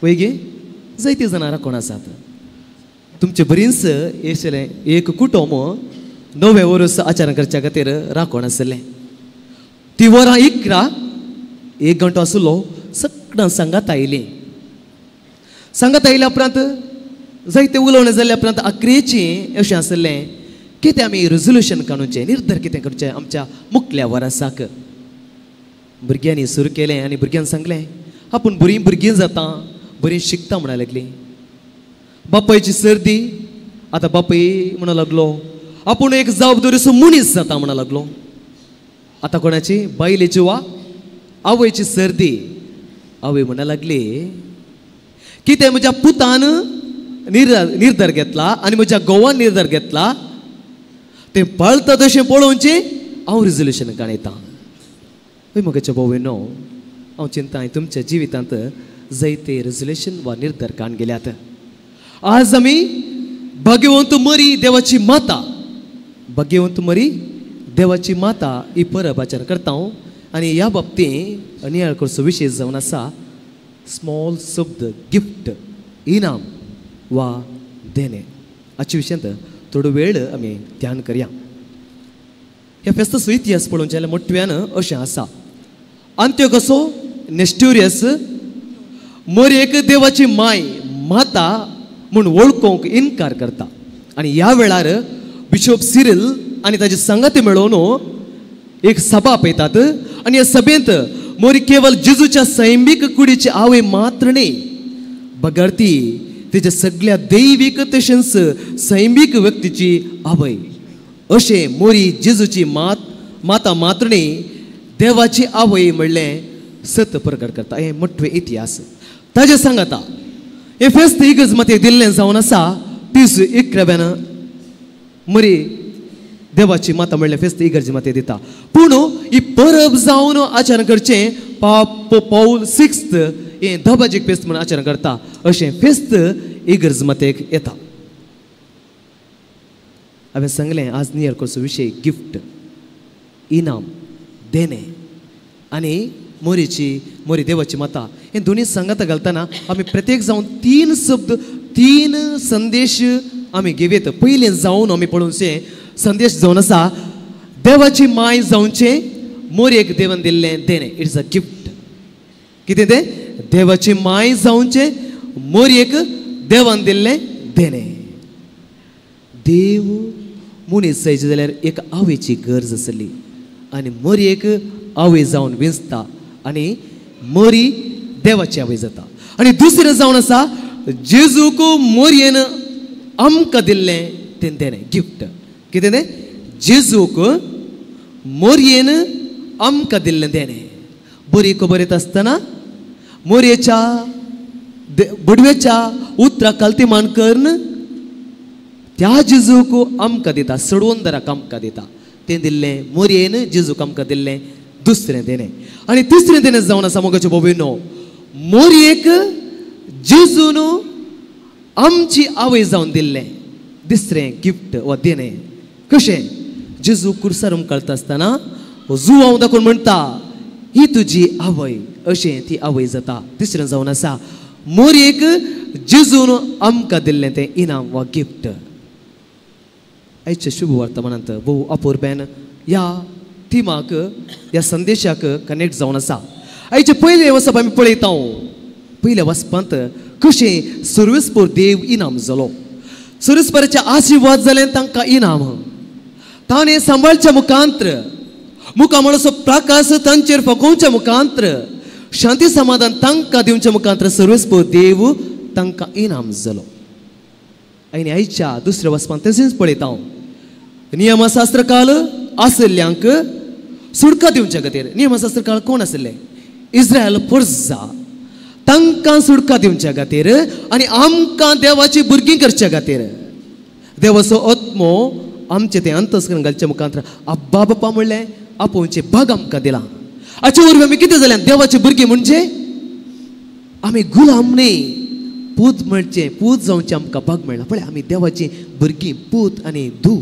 वय गे जायतीं जाणां राखून आसात. तुमचे बरींच येशेलें एक कुटुंब नवे वर्स आचरण करच्या खातीर राखून आसलें. ती वरां 11, 1 घंटो आसलो. सगळां सांगात आयलीं. सांगात आयल्या उपरांत जायते उलोवणें जाल्या उपरांत आखरेचीं अशें आसलें कितें आमी रेजोल्युशन काडूचें, निर्धार कितें करचें आमच्या मुखल्या वर्साक. भुरग्यांनी सुरू केलें आनी भुरग्यांनी सांगलें आपूण बरीं भुरगीं जाता, बरीं शिकता म्हणूंक लागलीं. बापायची सर्दी, आतां बापाय म्हणूंक लागलो आपूण एक जबाबदारीचो मनीस जाता म्हणूंक लागलो. आतां कोणाची बायलेची वा आवयची सर्दी. आवय म्हणूंक लागली कितें म्हज्या पुतान निर्धार घेतला आनी म्हज्या घोवान निर्धार घेतला तें पाळता तशें पळोवचें हांव रेजोल्युशन काडयतां. हय मोगाच्या भावनो, हांव चिंता तुमच्या जिवितांत जायते रेजोल्युशन वा निर्धार काडून गेल्यात. आज आमी भाग्यवंत मरी देवाची माता, भाग्यवंत मरी देवाची माता ही परब आचरण करता. आनी ह्या बाबतींत नियाळ करचो विशेश जावन आसा स्मॉल शब्द गिफ्ट, इनाम वा देणे. हाचे विशयांत थोडो वेळ आमी ध्यान करया. ह्या फेस्ताचो इतिहास पळोवंक जाल्यार मोठ्यान अशें आसा. अंत्योकसो नेस्टोरियस मरयेक देवाची माय माता म्हूण वळखूंक इन्कार करता. आनी ह्या वेळार बिशप सिरिल आनी ताचे संगती मेळून एक सभा आपयतात. आनी ह्या सभेंत मोरी केवळ जेजूच्या सैमीक कुडीची आवय मात्र न्ही, बगारती तेच्या सगळ्या दैवीक तशेंच सैमीक व्यक्तीची आवय अशें मोरी जेजूची माता मात्र न्ही, देवाची आवय म्हणलें सत प्रकट करता. हें मोठे इतिहास. ताजे सांगता हे फेस्त इगर्ज मते दिल्लें जावन आसा 30/11 मोरी देवाची माता म्हणलें फेस्त इगर्ज मते दिता. पूण ही परब जावन आचरण करचें पौल 6th हें धबाजीक फेस्त म्हणून आचरण करता अशें फेस्त इगर्ज मतेक येता. हांवें सांगलें आज नियर करचो विशय गिफ्ट, इनाम, देणे आनी मोरी देवाची माता. हे दोन्ही सांगात घालतना आमी प्रत्येक जावन 3 शब्द 3 संदेश आमी घेवेत. पयलें जावन आमी पळोवचें संदेश जावन आसा देवाची माय जावचें, मोरयेक देवान दिल्लें देणे. It's a gift. कितें तें? देवाची माय जावचें, मोरयेक देवान दिल्लें देणे. देव मनीस जायचे जाल्यार एक आवयची गरज आसली आनी मोरयेक आवय जावन विंचता आनी मोरी देवाची आवय जाता. आनी दुसरें जावन आसा जेजूक मोरयेन आमकां दिल्लें तें देणें, गिफ्ट. कितें तें? जेजूक मोरयेन आमकां दिल्लें देणें. बरी खबर येता आसतना मोरयेच्या बडवेच्या उतरां काल्तिमान करून त्या जेजूक आमकां दिता, सडवंदराक आमकां दिता. तें दिल्लें मोरयेन जेजूक आमकां दिल्लें दुसरें देणें. आनी तिसरें देणें जावन आसा मोगाच्या भोवनो मोरयेक जेजून आमची आवय जावन दिल्लें दुसरें गिफ्ट वा देणें. कशें? जेजू कुर्सार उमकळटा आसतना जू हांव दाखोवन म्हणटा ही तुजी आवय, अशें ती आवय जाता. तिसरें जावन आसा मोरयेक जेजून आमकां दिल्लें तें इनाम वा गिफ्ट. आयच्या शुभ वर्तमानांत भोव अपुरब्यान ह्या थिमाक ह्या संदेशाक कनेक्ट जावन आसा. आयचे पयले वचप आमी पळयता. पयल्या वचपांत कशें सर्वेस्पर देव इनाम जालो. सर्वेस्पराचे आशिर्वाद जाले तांकां इनाम. ताणें सांबाळच्या मुखांत्र मुखामळाचो प्रकाश तांचेर फकोवच्या मुखांत्र शांती समाधान तांकां दिवच्या मुखांत्र सर्वेस्पर देव तांकां इनाम जालो. आनी आयच्या दुसऱ्या वचपांत तशेंच पळयता. नियमशास्त्र काल आसल्ल्यांक सुडका दिवच्या खातीर नियमशास्त्र काळ कोण आसले इस्रायल पर्जा तांकां सुडका दिवच्या खातीर आनी आमकां देवाची भुरगीं करच्या खातीर देवाचो आत्मो आमचे ते अंतस्करण घालच्या मुखांतर अब्बा बाप्पा म्हणलें आपोवचें भाग आमकां दिला हाचे वरवीं आमी कितें जाल्यां देवाची भुरगीं म्हणजे आमी गुलाम न्ही पूत म्हणचे पूत जावचे आमकां भाग मेळ्ळा पळय आमी देवाची भुरगीं पूत आनी धू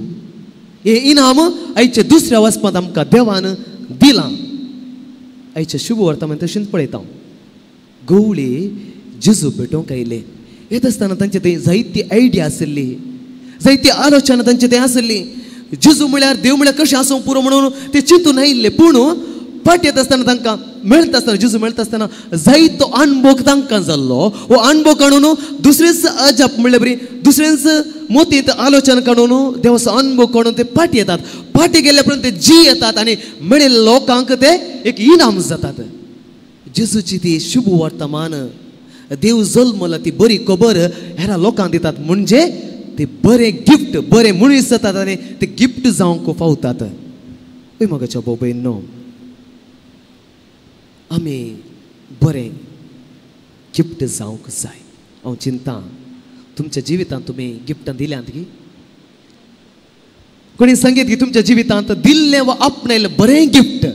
हे इनाम आयचे दुसऱ्या वचपांत आमकां देवान दिलां आयचे शुभ वर्तमान तशेंच पळयता गवळी जेजू भेटोवंक आयले येत आसतना तांचे थंय जायती आयडिया आसली जायती आलोचना तांचे थंय आसली जेजू म्हळ्यार देव म्हळ्यार कशें आसूं पुरो म्हणून ते चिंतून आयिल्ले पूण पाट येत आसतना तांकां मेळत आसतना जेजू मेळत आसतना जायतो अणभव तांकां जाल्लो हो अणभव काडून दुसरेच अजाप म्हणल्यार बरी दुसऱ्यांच मोतींत आलोचना काडून देवाचो अणभव काडून ते पाटी येतात पाटी गेल्या उपरांत ते जी येतात आनी मेळिल्ल्या लोकांक ते एक इनाम जातात जेजूची ती शुभ वर्तमान देव जल्मला ती बरी खबर हेरा लोकांक दितात म्हणजे ते बरे गिफ्ट बरे मनीस जातात आनी ते गिफ्ट जावंक फावतात पळय मोगाच्या भाव भयणो आमी बरें गिफ्ट जावंक जाय हांव चिंता तुमच्या जिवितांत तुमी गिफ्टां दिल्यांत गी कोणी सांगीत की तुमच्या जिवितांत दिल्लें वा आपणायलें बरें गिफ्ट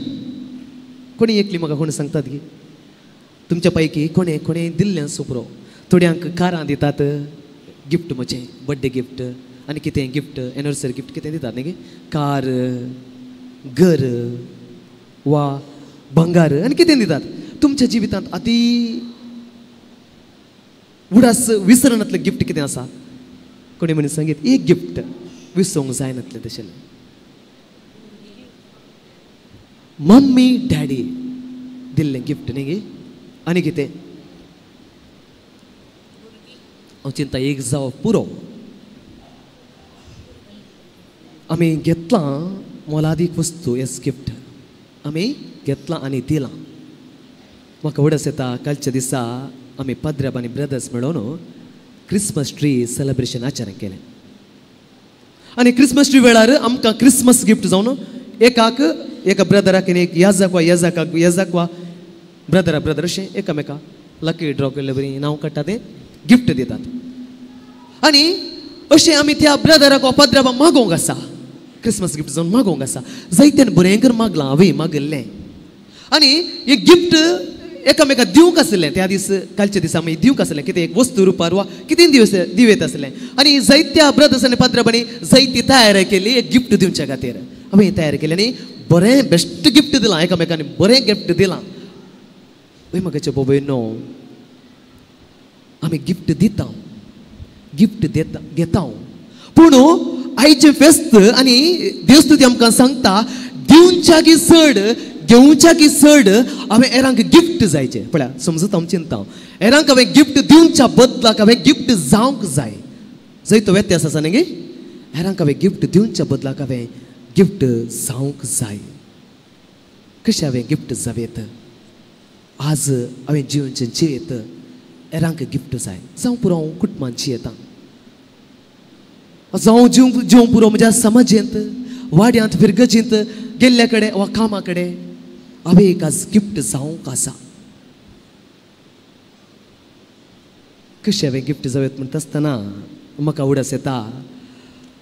कोणी एकली म्हाका कोणी सांगतात की तुमच्या पैकी कोणे कोणे दिल्लें सुपरो थोड्यांक कारां दितात गिफ्ट म्हजें बर्थडे गिफ्ट आनी कितें गिफ्ट एनिवर्सरी गिफ्ट कितें दितात न्ही कार घर वा भंगार आनी कितें दितात तुमच्या जिवितांत अती उडास विसरणांतलें गिफ्ट कितें आसा कोणी मनीस सांगीत एक गिफ्ट विसरूंक जायनातलें तशें मम्मी डॅडी दिल्लें गिफ्ट न्ही गे आनी कितें हांव चिंता एक जावप पुरो आमी घेतलां मोलादीक वस्तू एस गिफ्ट आमी घेतलां आनी दिलां म्हाका उडस येता कालच्या दिसा आमी पाद्र्याब आनी ब्रदर्स मेळोन क्रिसमस ट्री सेलिब्रेशन आचरण केलें आनी क्रिसमस ट्री वेळार आमकां क्रिसमस गिफ्ट जावन एका ब्रदराक एक याजाक वा ब्रदरा ब्रदर अशें एकामेका लकी ड्रॉ केल्ले बरी नांव काडटा तें गिफ्ट दितात आनी अशें आमी त्या ब्रदराक वा पाद्र्याबाक मागोवंक आसा क्रिसमस गिफ्ट जावन मागोवंक आसा जायत्यान बरेंकर मागलां हांवें मागिल्लें आनी एक गिफ्ट एकामेकाक दिवंक आसलें त्या दीस कालच्या दिसा आमी दिवंक आसलें कितें एक वस्तू रुपार वा कितें दिवेत आसलें आनी जायत्या ब्रदर्स आनी पाद्र्याबांनी जायती तयारी केली एक गिफ्ट दिवच्या खातीर हांवें तयारी केली आनी बरें बेस्ट गिफ्ट दिलां एकामेकांनी बरें गिफ्ट दिलां वय म्हाका भाव भयणो आमी गिफ्ट दिता गिफ्ट घेता पूण आयचे फेस्त आनी देवस्तुती आमकां सांगता दिवच्या की चड घेवच्या की चड हांवें एरांक गिफ्ट जायचें पळया समजता हांव चिंता एरांक हांवें गिफ्ट दिवच्या बदलाक हांवें गिफ्ट जावंक जाय जायतो व्यत्यास आसा न्ही एरांक हांवें गिफ्ट दिवच्या बदलाक हांवें गिफ्ट जावंक जाय कशें हांवें गिफ्ट जावेत आज हांवें जिवनचें जियेत एरांक गिफ्ट जाय जावं पुरो हांव कुटुंबांत जियेतां जावं जिवंक पुरो म्हज्या समाजेंत वाड्यांत फिरगजींत गेल्ल्या कडेन वा कामा कडेन हांवें एक आज गिफ्ट जावंक आसा कशें हांवें गिफ्ट जावेत म्हणटा आसतना म्हाका उडस येता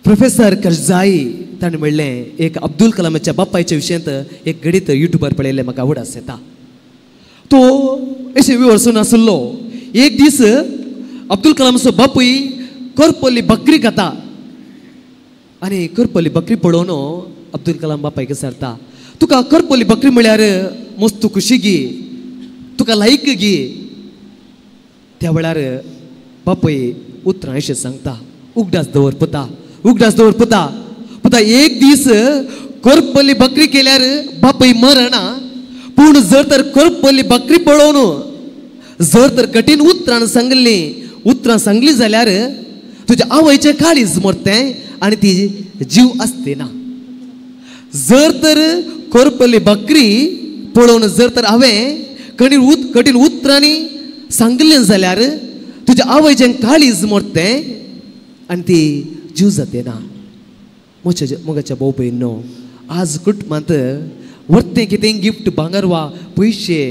प्रोफेसर करजाई ताणें म्हणलें एक अब्दुल कलामाच्या बापायच्या विशयांत एक गणित युट्यूबार पळयलें म्हाका उडस येता तो अशें वर्सून आसलो एक दीस अब्दुल कलामाचो बापूय करपल्ली बकरी खाता आनी करपल्ली बकरी पळोवन अब्दुल कलाम बापायक विचारता तुका करपल्ली बकरी म्हळ्यार मस्त खुशी गी तुका लायक गी त्या वेळार बापूय उतरां अशें सांगता उगडास दवर पुता एक दीस करपल्ली बकरी केल्यार बापूय मरना पूण जर तर करपल्ली बकरी पळोवन जर तर कठीण उतरां सांगली जाल्यार तुज्या आवयचें काळीज मरतें आनी ती जीव आसते ना जर तर करपल्ली बकरी पळोवन जर तर हांवें कठीण उतरांनी सांगलें जाल्यार तुज्या आवयचें काळीज मरतें आनी ती जीव जाते ना मोगाच्या भाव भयणो आज कुटुंबांत वर्तें कितें गिफ्ट भांगर वा पयशे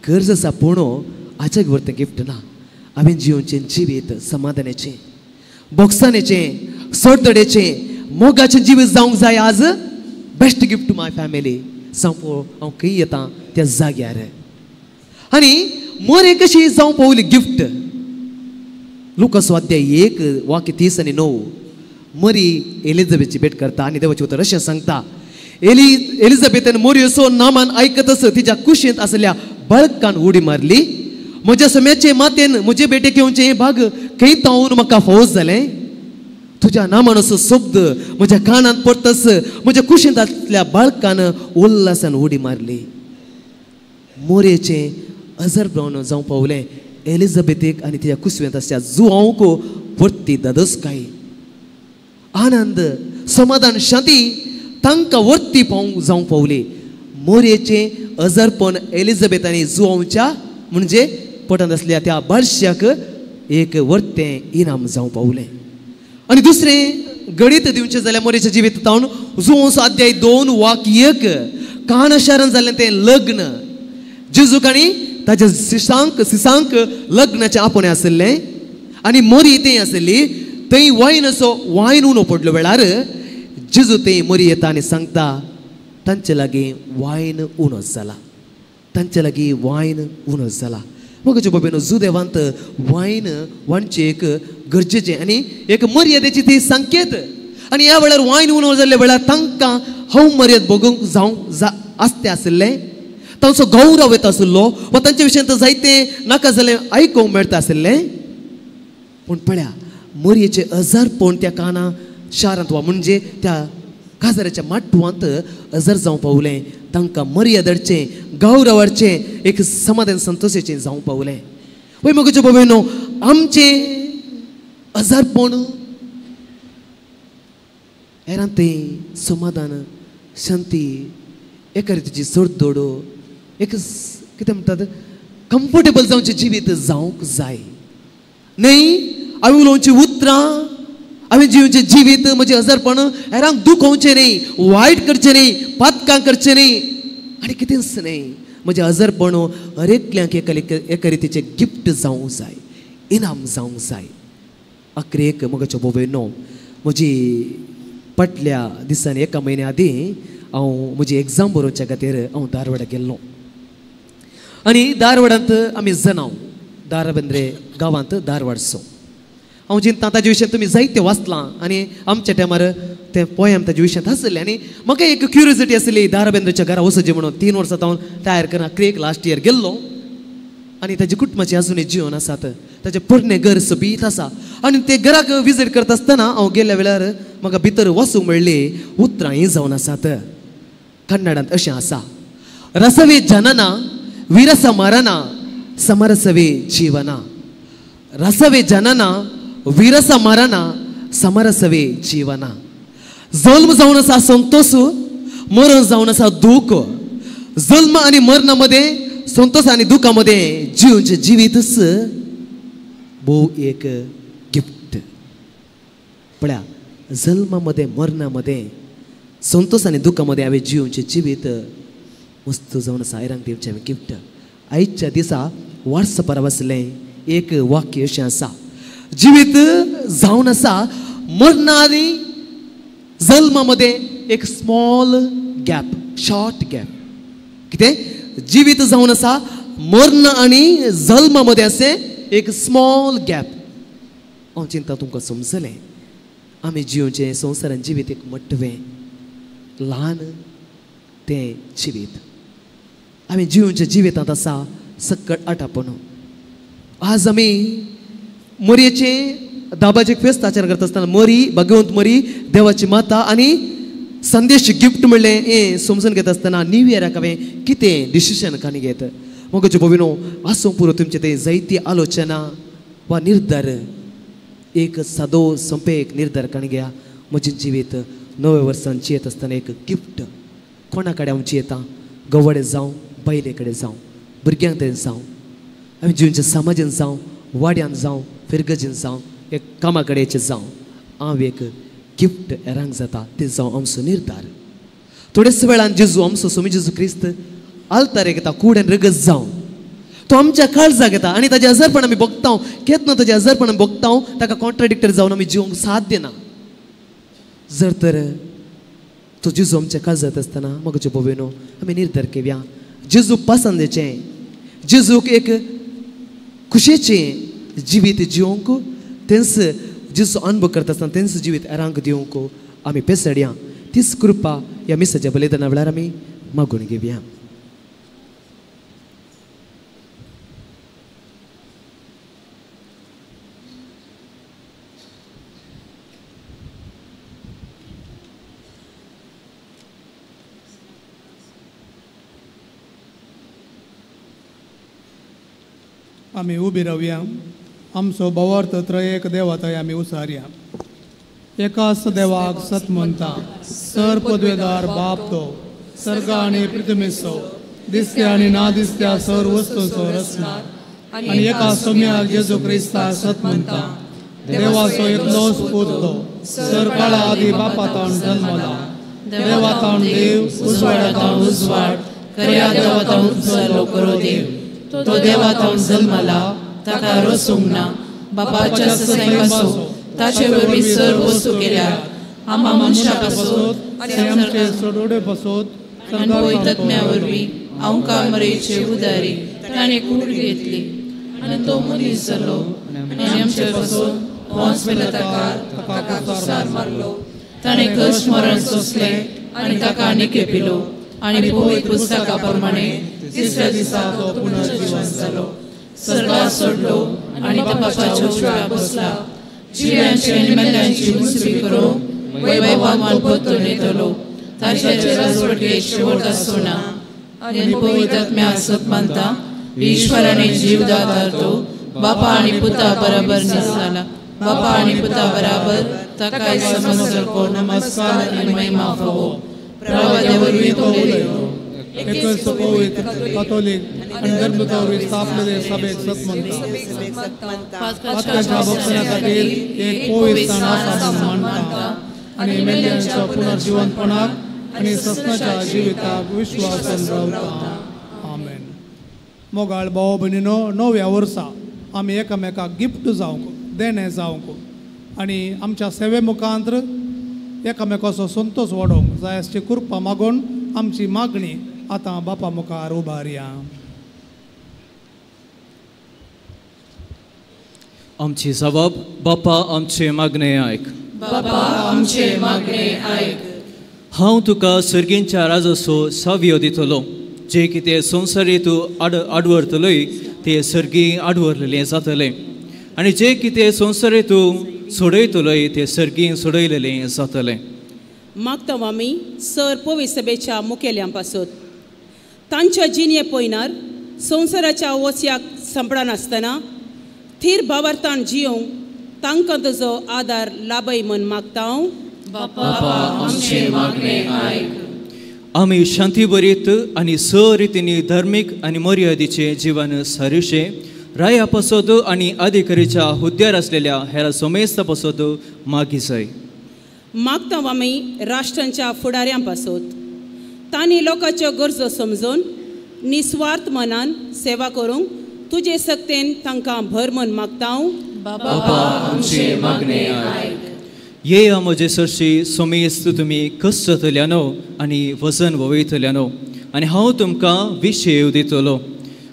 गरज आसा पूण आजक वर्तें गिफ्ट ना हांवें जिवनचें जिवीत समाधानाचें बोगसानेचें सडतडेचें मोगाचें जिवीत जावंक जाय आज best gift to my family सांगपो हांव खंय येता त्या जाग्यार आनी मोरे कशी जावं पवली गिफ्ट लुकास अध्याय 1 वाक्य 30 आनी 9 मरी एलिझाबेथची भेट करता आनी देवाचें उतर अशें सांगता एलिझाबेथन मोरी असो नामान आयकतस तिच्या कुशींत आसल्या बळकान उडी मारली म्हज्या सम्याचे मातेन म्हजे बेटेक येवचें हें भाग खंय तावून म्हाका फौज जालें तुज्या नामान असो शब्द म्हज्या कानांत पडटस म्हज्या कुशींत आसल्या बाळकान उल्हासान उडी मारली मोरेचें अजरपण जावं पावलें एलिझाबेथीक आनी तिच्या कुसवेंत आसल्या जुआंक वर्ती दादोसकाय आनंद समाधान शांती तांकां वर्ती जावंक पावली मोरेचें अजरपण एलिझाबेथ आनी जुआंच्या म्हणजे पोटांत आसल्या त्या बाळश्याक एक वर्तें इनाम जावं पावलें आनी दुसरें गणित दिवचें जाल्यार मोरेच्या जिवितांत जुआंचो अध्याय 2 वाक्य 1 काना शारान जाल्लें तें लग्न जेजूक आनी ताच्या सिसांक लग्नाचें आपोणें आसलें आनी मोरी थंय आसली थंय वायन असो वायन उणो पडलो वेळार जेजू थंय मोरी येता आनी सांगता तांचे लागीं वायन उणो जाला तांचे लागीं वायन उणो जाला मगचे बाबेनो जुदेवांत वायन वाणचें एक गरजेचें आनी एक मर्यादेची ती संकेत आनी ह्या वेळार वायन उणो जाल्ल्या वेळार तांकां हांव मर्याद भोगूंक जावंक आसतें आसलें तांचो गौरव येता आसलो वा तांचे विशयी जायतें नाका जालें आयकूंक मेळटा आसलें पूण पळया मोरयेचें अजरपण त्या काना शारांत वा म्हणजे त्या काजाराच्या माटवांत अजर जावं पावलें तांकां मर्यादाचें गौरवाचें एक समाधान संतोशेचें जावं पावलें वय मगचे बाबेनो आमचें अजरपण हेरां तें समाधान शांती एका रितीची सडतोड एक कितें म्हणटात कम्फर्टेबल जावचें जिवीत जावंक जाय न्हय हांवें उलोवचीं उतरां हांवें जिवचें जिवीत म्हजें अजरपण हेरांक दुखोवचें न्ही वायट करचें न्ही पातकां करचें न्ही आनी कितेंच न्ही म्हजें अजरपण हर एकल्याक एका रितीचें गिफ्ट जावंक जाय इनाम जावंक जाय अकरेक मगच्या बोबेनो म्हजी फाटल्या दिसांनी एका म्हयन्या आदीं हांव म्हजी एग्जाम बरोवच्या खातीर हांव धारवाड गेल्लो आनी धारवाडांत आमी जनाव दाराबेंद्रे गांवांत धारवाडचो हांव चिंता ताजे विशयी तुमी जायतें वाचलां आनी आमच्या टायमार तें पोयम ताजे विशयांत आसलें आनी म्हाका एक क्युरियोसिटी आसली दाराबेंद्रेच्या घरा वचचें म्हणून 3 वर्सां हांव तयार करना क्रेक लास्ट इयर गेल्लो आनी ताजे कुटुंबाचें अजुनूय जिवन आसात ताजें पोरणें घर सोबीत आसा आनी ते घराक विजीट करता आसतना हांव गेल्या वेळार म्हाका भितर वचूंक मेळ्ळी उतरां हीं जावन आसात कन्नडांत अशें आसा रसवे जनना विरस मरणा समरसवे जीवना रसवे जनना विरस मरणा समरसवे जीवना जल्म जावन आसा संतोष मरण जावन आसा दूख जल्म आनी मरणामध्ये संतोष आनी दुखामध्ये जिवनचें जिवीतच भोव एक गिफ्ट पळया जल्मामध्ये मरणामध्ये संतोष आनी दुखामध्ये हांवें जिवनचें जिवीत वस्तू जावन आसा आयरांक दिवचें हांवें गिफ्ट आयच्या दिसा वॉट्सॅपार वाचलें एक वाक्य अशें आसा जिवीत जावन आसा मरणा आनी जल्मामध्ये एक स्मॉल गॅप शॉर्ट गॅप कितें जिवीत जावन आसा मरण आनी जल्मामध्ये आसे एक स्मॉल गॅप हांव चिंता तुमकां समजलें आमी जिवचें संवसारान जिवीत एक मट्टवें ल्हान तें जिवीत आमी जिवचें जिवितांत आसा सक्कट आटापण आज आमी मोरयेचें दाबाचें फेस्त आचरण करता आसतना मोरी भगवंत मोरी देवाची माता आनी संदेश गिफ्ट म्हणलें हें समजून घेता आसतना न्यू इयराक हांवें कितें डिसिशन कांय घेत मगचे भविनो आसूं पुरो तुमचे ते जायती आलोचना वा निर्धार एक सादो सोंपे एक निर्धार कांय घेया म्हजें जिवीत 9 वर्सांत जियेत आसतना एक गिफ्ट कोणा कडेन हांव जियेतां गवडे जावं बायले कडेन जावं भुरग्यांक तरी जावं हांवें जिवनच्या समाजान जावं वाड्यान जावं फिरगजीन जावं एक कामा कडेचे जावं हांव एक गिफ्ट हेरांक जाता ते जावं आमचो निर्धार थोडेच वेळान जेजू आमचो स्वामी जेजू क्रिस्त आल्तारे घेता कुडेन रगत जावन तो आमच्या काळजा घेता आनी ताजे आजारपण आमी भोगता केतना ताजे आजारपण आमी भोगता ताका कॉन्ट्राडिक्टर जावन आमी जिवंक साध्य ना जर तर तो जेजू आमच्या काळजात आसतना मगचे भोवेनो आमी निर्धार केव्या जेजू पसंदेचें जेजूक एक खुशेचें जिवीत जिवंक तेंच जेजू अनुभव करता आसतना तेंच जिवीत हेरांक दिवंक आमी पेसड्या तीच कृपा ह्या मिसाच्या बलिदाना वेळार आमी मागून घेवया. आमी उबी रावया. आमचो भवार्थ त्रयेक देवा थंय आमी उसारया. एकाच देवाक सत म्हणटा सर पदवेदार बाप तो सर्ग आनी पृथ्वीचो दिसत्या आनी ना दिसत्या सर वस्तूचो रचणार आनी एका सोम्याक जेजू क्रिस्ताक सत म्हणटा देवाचो एकलोच पूत तो सर काळा आदी बापातावन जल्मला देवातावन देव उजवाडातावन उजवाड खऱ्या देवातावन उजवाडलो करो देव तो देवातावन जल्मला ताका रसूंक ना बापाच्या सैम बसो ताचे वरवीं सर वस्तू केल्यार आमा मनशा पासोत आनी आमचे सोडोडे पासोत आनी पवित्रत्म्या वरवीं आमकां मरेचे उदारी ताणें कूड घेतली आनी तो मनीस जालो आनी आमचे पासून वंस पिलाताकार ताका कुसार मारलो ताणें कश्ट मरण सोंसलें आनी ताका आनीक पिलो आनी पवित्र पुस्तका प्रमाणे तिसऱ्या दिसा तो पुनर्जीवन जालो सर्गार सोडलो आनी बापाच्या उजव्याक बसला जिव्यांची आनी मेल्यांची मुसरी करूंक वैभवान परतून येतलो ताचे राजवटीक शेवट आसूं ना आनी पवित्रात्म्या सत मानता ईश्वराने जीव दातार तो बापा आनी पुता बराबर निसाला बापा आनी पुता बराबर ताकाय समस्त को नमस्कार आनी महिमा फावो प्रवादे वरवीं तो उलयलो एकच पवित्र कॅथोलिक आनी धर्मतावरी स्थापलेले सभेक सत म्हणटा पातकाच्या भक्तां खातीर एक पवित्र सण आसा म्हूण मानता आनी मेल्यांच्या पुनर्जीवनपणाक आनी ससनाच्या जिविताक विश्वासान रावता. आमेन. मोगाळ भाव भयणीनो नव्या वर्सा आमी एकामेकाक गिफ्ट जावंक देणे जावंक आनी आमच्या सेवे मुखांतर एकामेकाचो संतोष वाडोवंक जाय अशी कृपा मागून आमची मागणी आतां बापा मुखार उबारया. आमची जबाब बापा आमचे मागणे आयक. बापा आमचे मागणे आयक. हांव तुका सर्गींच्या राजाचो साव्यो दितलो जे कितें संवसारी तूं आडवरतलोय ते सर्गी आडवरलेलें जातलें आनी जे कितें संवसारी तूं सोडयतलोय ते सर्गीन सोडयलेलें जातलें. मागता आमी सर पवित्र सभेच्या मुखेल्या पासत तांच्या जिणे पयनार संवसाराच्या वस्याक संपडानासतना थीर भावार्थान जियोंक तांकां तुजो आदार लाभय म्हूण मागता हांव. बापा आमचे मागणे आयक. आमी शांती बरीत आनी स रितींनी धर्मीक आनी मर्यादेचें जिवन सारुशे राया पासत आनी अधिकारीच्या हुद्द्यार आसलेल्या हेर सोमेस्त पासत मागी जाय. मागता आमी राष्ट्रांच्या फुडाऱ्यां पासत तांणी लोकांच्यो गरजो समजून निस्वार्थ मनान सेवा करूंक तुजे सक्तेन तांकां भर म्हूण मागता हांव. बापा आमचे मागणे आयक. ये म्हजे सरशी सोमेस्त तुमी कश्ट जातल्यानो आनी वजन वयतल्यानो आनी हांव तुमकां विशेव दितलो.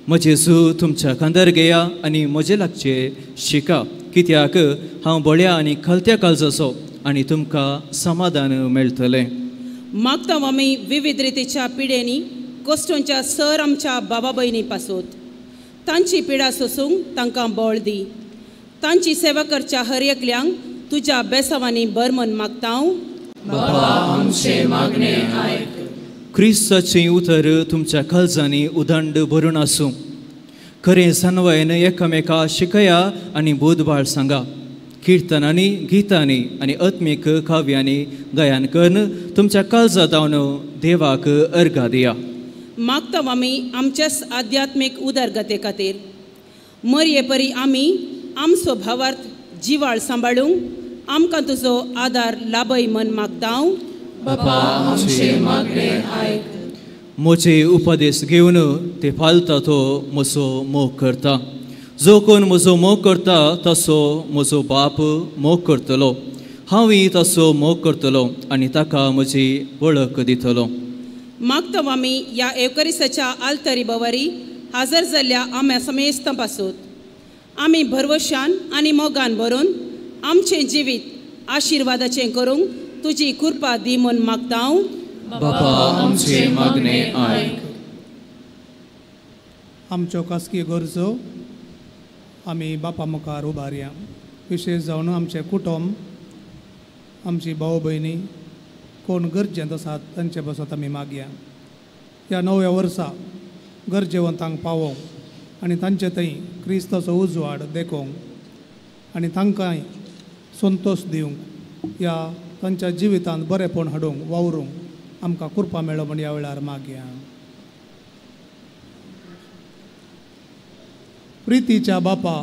म्हजे जू तुमच्या खांदार घेया आनी म्हजे लागचे शिका कित्याक हांव बळ्या आनी खलत्या काळजाचो आनी तुमकां समाधान मेळटलें. मागता आमी विविध रितीच्या पिडेनी कश्टांच्या सर आमच्या बाबा भयणी पासत तांची पिडा सोसूंक तांकां बळ दी. तांची सेवा करच्या हर एकल्यांक तुज्या बेसावांनी बर म्हूण मागता हांव. बापा आमचे मागणे आयक. क्रिस्ताचें उतर तुमच्या काळजांनी उदंड भरून आसूं. खरें सनवायन एकामेका शिकया आनी बोधबाळ सांगा. किर्तनांनी गितांनी आनी आत्मीक काव्यांनी गायन करून तुमच्या काळजांतावन देवाक अर्घा दिया. मागता आमी आमच्याच आध्यात्मीक उदरगते खातीर मरये परी आमी आमचो भावार्थ जिवाळ सांबाळूंक आमकां तुजो आदार लाभय म्हूण मागता हांव. बापा आमचे मागणे ऐक. म्हजे उपदेश घेवन ते पालता तो म्हजो मोग करता. जो कोण म्हजो मोग करता तसो म्हजो बाप मोग करतलो. हांवूय तसो मोग करतलो आनी ताका म्हजी वळख दितलो. मागता आमी ह्या एवकरिसाच्या आल्तरी बवारी हजर जाल्ल्या आम्या समेस्तां पासून आमी भरवशान आनी मोगान भरून आमचें जिवीत आशिर्वादाचें करूंक तुजी कृपा दी म्हूण मागता हांव. बापा आमचे मागणे ऐक. आमच्यो खासगी गरजो आमी बापा मुखार उबारया. विशेश जावन आमचें कुटुंब, आमची भाव भयणी कोण गरजेंत आसात तांचे पासत आमी मागया. ह्या नव्या वर्सा गरजेवंतांक पावोवंक आनी तांचे थंय क्रिस्ताचो उजवाड देखूंक आनी तांकांय संतोश दिवंक ह्या तांच्या जिवितांत बरेपण हाडूंक वावरूंक आमकां कृपा मेळो म्हण ह्या वेळार मागया. प्रितीच्या बापा,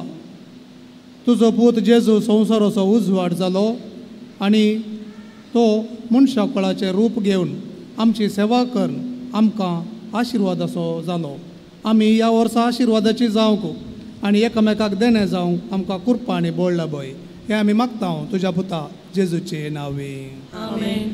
तुजो पूत जेजू संवसाराचो उजवाड जालो आनी तो मनशाकुळाचें रूप घेवन आमची सेवा करून आमकां आशिर्वादाचो जालो. आमी ह्या वर्सा आशिर्वादाची जावंक आनी एकामेकाक देणे जावंक आमकां कृपा आनी बळ लाभय हें आमी मागता तुज्या पुता जेजूचे नांवे. आमेन.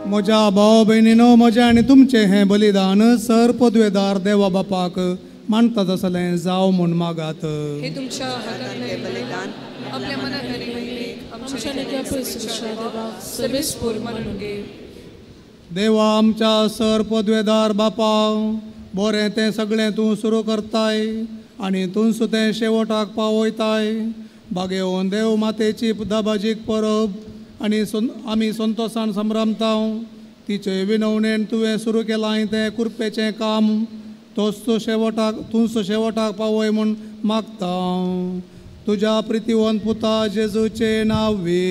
म्हज्या भाव भयणीनो, म्हजें आनी तुमचें हें बलिदान सर पदवेदार देवा बापाक मानता तसलें जावं म्हूण मागात. हे तुमच्या हातांतलें बलिदान आपल्या मनात आनी मनात आमच्या नेत्या पयसुच्या देवाक सभेस्फोर मानून घे. देवा आमच्या सर पदवेदार बापा, बरें तें सगळें तूं सुरू करताय आनी तूंच तें शेवटाक पावयताय. बागेवन देव मातेची दाबाजीक परब आनी आमी संतोशान संभ्रमता. तिचे विनवणेन तुवें सुरू केलां तें कृपेचें काम तूंच शेवटाक पावय म्हूण मागता. तुज्या प्रितीवंत पुता जेजूचे नांवे.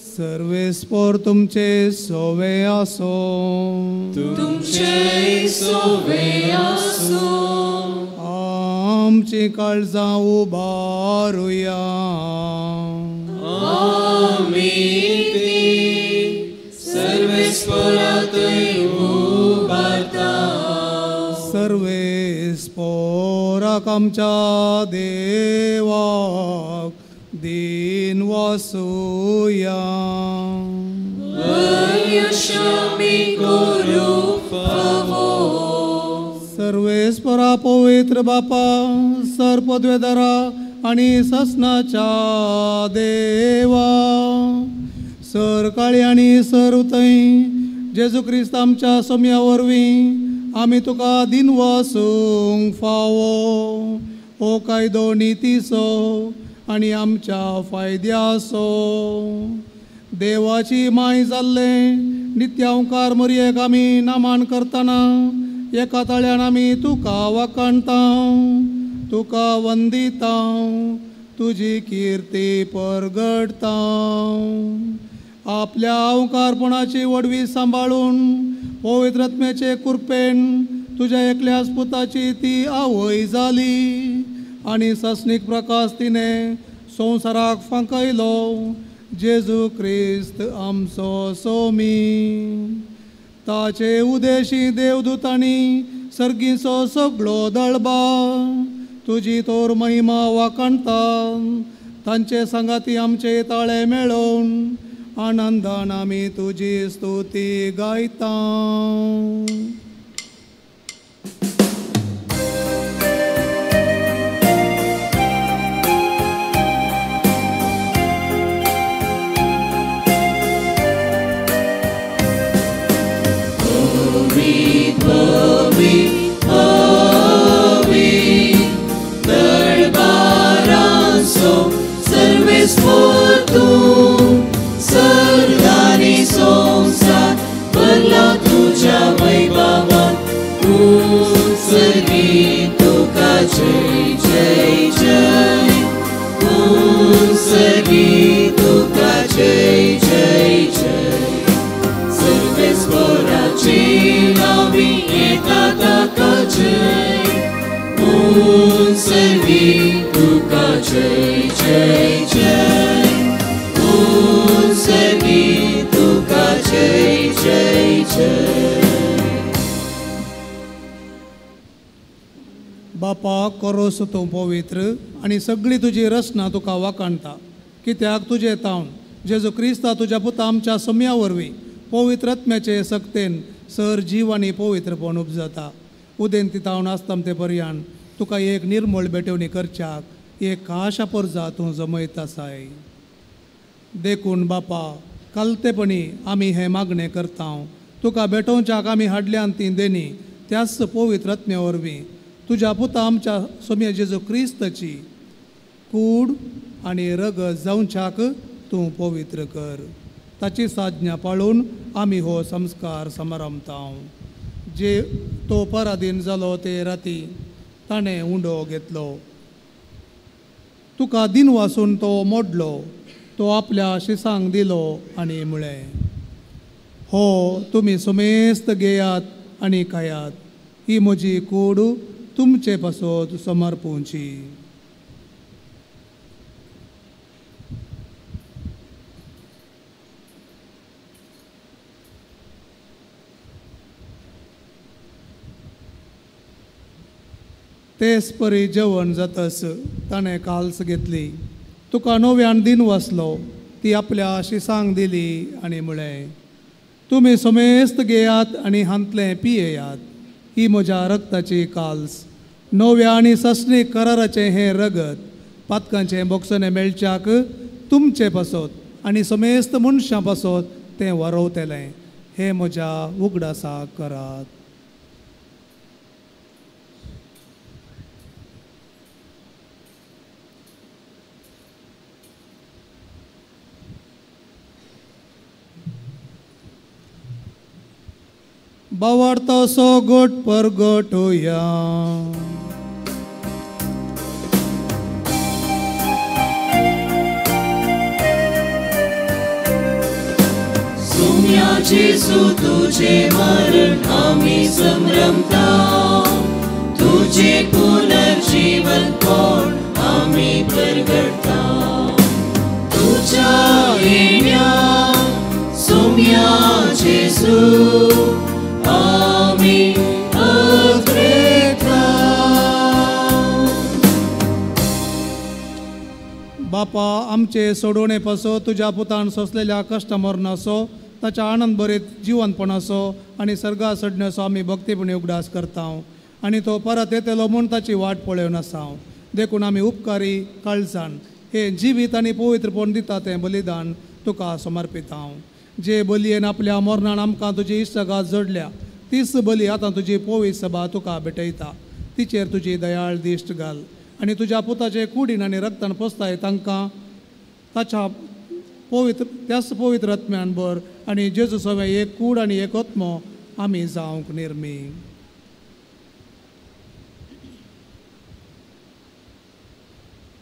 सर्वेस्पोर तुमचे सोवे आसो. तुमचे सोवे आसो. आमची काळजां उबारुया. आमी सर्वेस्परातय उबारता सर्वेस्पराक आमच्या देवाक दिन वासुया सर्वेस्परा पवित्र बापा सर पदवेदारा आणि ससनाच्या देवा सर काळी आणि सर उतय जेजू क्रिस्त आमच्या सोम्या वरवीं आमी तुका दिन वासूंक फावो हो कायदो नितीचो आणि आमच्या फायद्याचो देवाची माय जाल्ले नित्यांकार मरयेक आमी नामान करतना एका ताळ्यान आमी तुका वाकणता तुका वंदिता तुजी कीर्ती परगडता आपल्या अवकारपणाची वडवी सांबाळून पवित्र आत्म्याचे कृपेन तुझ्या एकल्याच पुताची ती आवय जाली आणि सस्नीक प्रकाश तिने संवसाराक फांकयलो जेजू क्रिस्त आमचो सोमी ताचे उदेशी देवदूतांनी सर्गीचो सगळो दळबा तुजी तोर महिमा वाकणता तांचे संगाती आमचे ताळे मेळोवन आनंदान आमी तुजी स्तुती गायता सर्गानी संसार भरला तुझ्या वैभवान सर्गी तुका जय जय जय सर्गी तुका जय जय जय सर्वेस्पराची नावी एका ताका जय सर्गी तुका जय जय जय सर्गी तुका जय जय जय बापा करोस तूं पवित्र आनी सगळी तुजी रचना तुका वाकणता कित्याक तुजें तावन जेजू क्रिस्ता तुज्या पुता आमच्या सोम्या वरवीं पवित्र आत्म्याचे सक्तेन सर जीव आनी पवित्रपण उपजता उदेन ती तावन आसता ते पर्यान तुका एक निर्मळ बेटवणी करच्याक एक खाशा परजा तूं जमयत आसाय देखून बापा कालतेपणी आमी हे मागणें करता तुका भेटोवच्याक आमी हाडल्यान ती देणी त्याच पवित्र आत्म्या वरवीं तुज्या पुता आमच्या सोम्या जेजू क्रिस्ताची कूड आनी रगत जावच्याक तूं पवित्र कर ताची साज्ञा पाळून आमी हो संस्कार समारंभता जे तो पराधीन जालो ते राती ताणें उंडो घेतलो तुका दिन वासून तो मोडलो तो आपल्या शिसांक दिलो आनी म्हळें हो तुमी सुमेस्त घेयात आनी खायात ही म्हजी कूड तुमचे पासत समर्पूची तेच परी जेवण जातस ताणें काल्स घेतली तुका नव्यान दिन वाचलो ती आपल्या शिसांक दिली आनी म्हळें तुमी समेस्त घेयात आनी हांतलें पियेयात ही म्हज्या रक्ताची काल्स नव्या आनी सस्नीक कराराचें हें रगत पातकांचें बोगसणें मेळच्याक तुमचे पासत आनी समेस्त मनशां पासत तें वारवतलें हें म्हज्या उगडासाक करात बावार्ता सो गोट पर गोट होया सोम्या जेजू तुझे मरण आमी संभ्रमता तुझे पुनर्जीवन कोण आमी परगडता तुझ आमच्या येण्या सोम्या जेजू आमी अग्रेता. बापा आमचे सोडवणे पासो तुझ्या पुतान सोसलेल्या कश्ट मरणाचो ताच्या आनंद भरीत जीवनपण असो आनी सर्गा सडण्याचो आमी भक्तीपणी उगडास करता आनी तो परत येतलो म्हूण ताची वाट पळोवन आसा. देखून आमी उपकारी काळजान हे जिवीत आनी पवित्रपण दिता तें बलिदान तुका समर्पिता. जे बलयेन आपल्या मरणान आमकां तुजी इश्टगात जोडल्या तीच बली आतां तुजी पवित्र सभा तुका भेटयता. तिचेर तुजी दयाळ दिश्ट घाल आनी तुज्या पुताचे कुडीन आनी रक्तान पोसताय तांकां ताच्या त्याच पवित्र आत्म्यान भर आनी जेजू सवे एक कूड आनी एक आत्मो आमी जावंक निर्मी.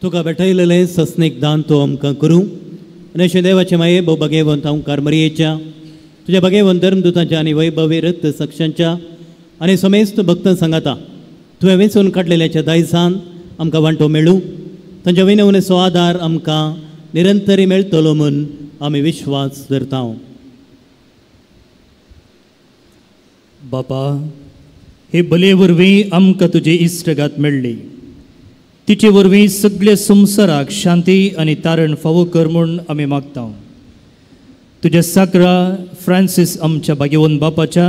तुका भेटयलेलें सस्नेक दान तूं आमकां करूं आनी अशें देवाचे माये भोव भगेवंत हांव कारमरियेच्या तुज्या भगेवंत धर्मदुतांच्या आनी वैभवी रक्त साक्षांच्या आनी समेस्त भक्त सांगाता तुवें वेंचून काडलेल्याच्या दायजान आमकां वांटो मेळूं तांच्या विनवणेचो आदार आमकां निरंतरी मेळटलो म्हूण आमी विश्वास धरता. बापा हे बले वरवीं आमकां तुजी इश्टगात मेळ्ळी तिचे वरवीं सगळे संवसाराक शांती आनी तारण फावो कर म्हूण आमी मागता. तुज्या साकरा फ्रांसीस आमच्या भाग्यवंत बापाच्या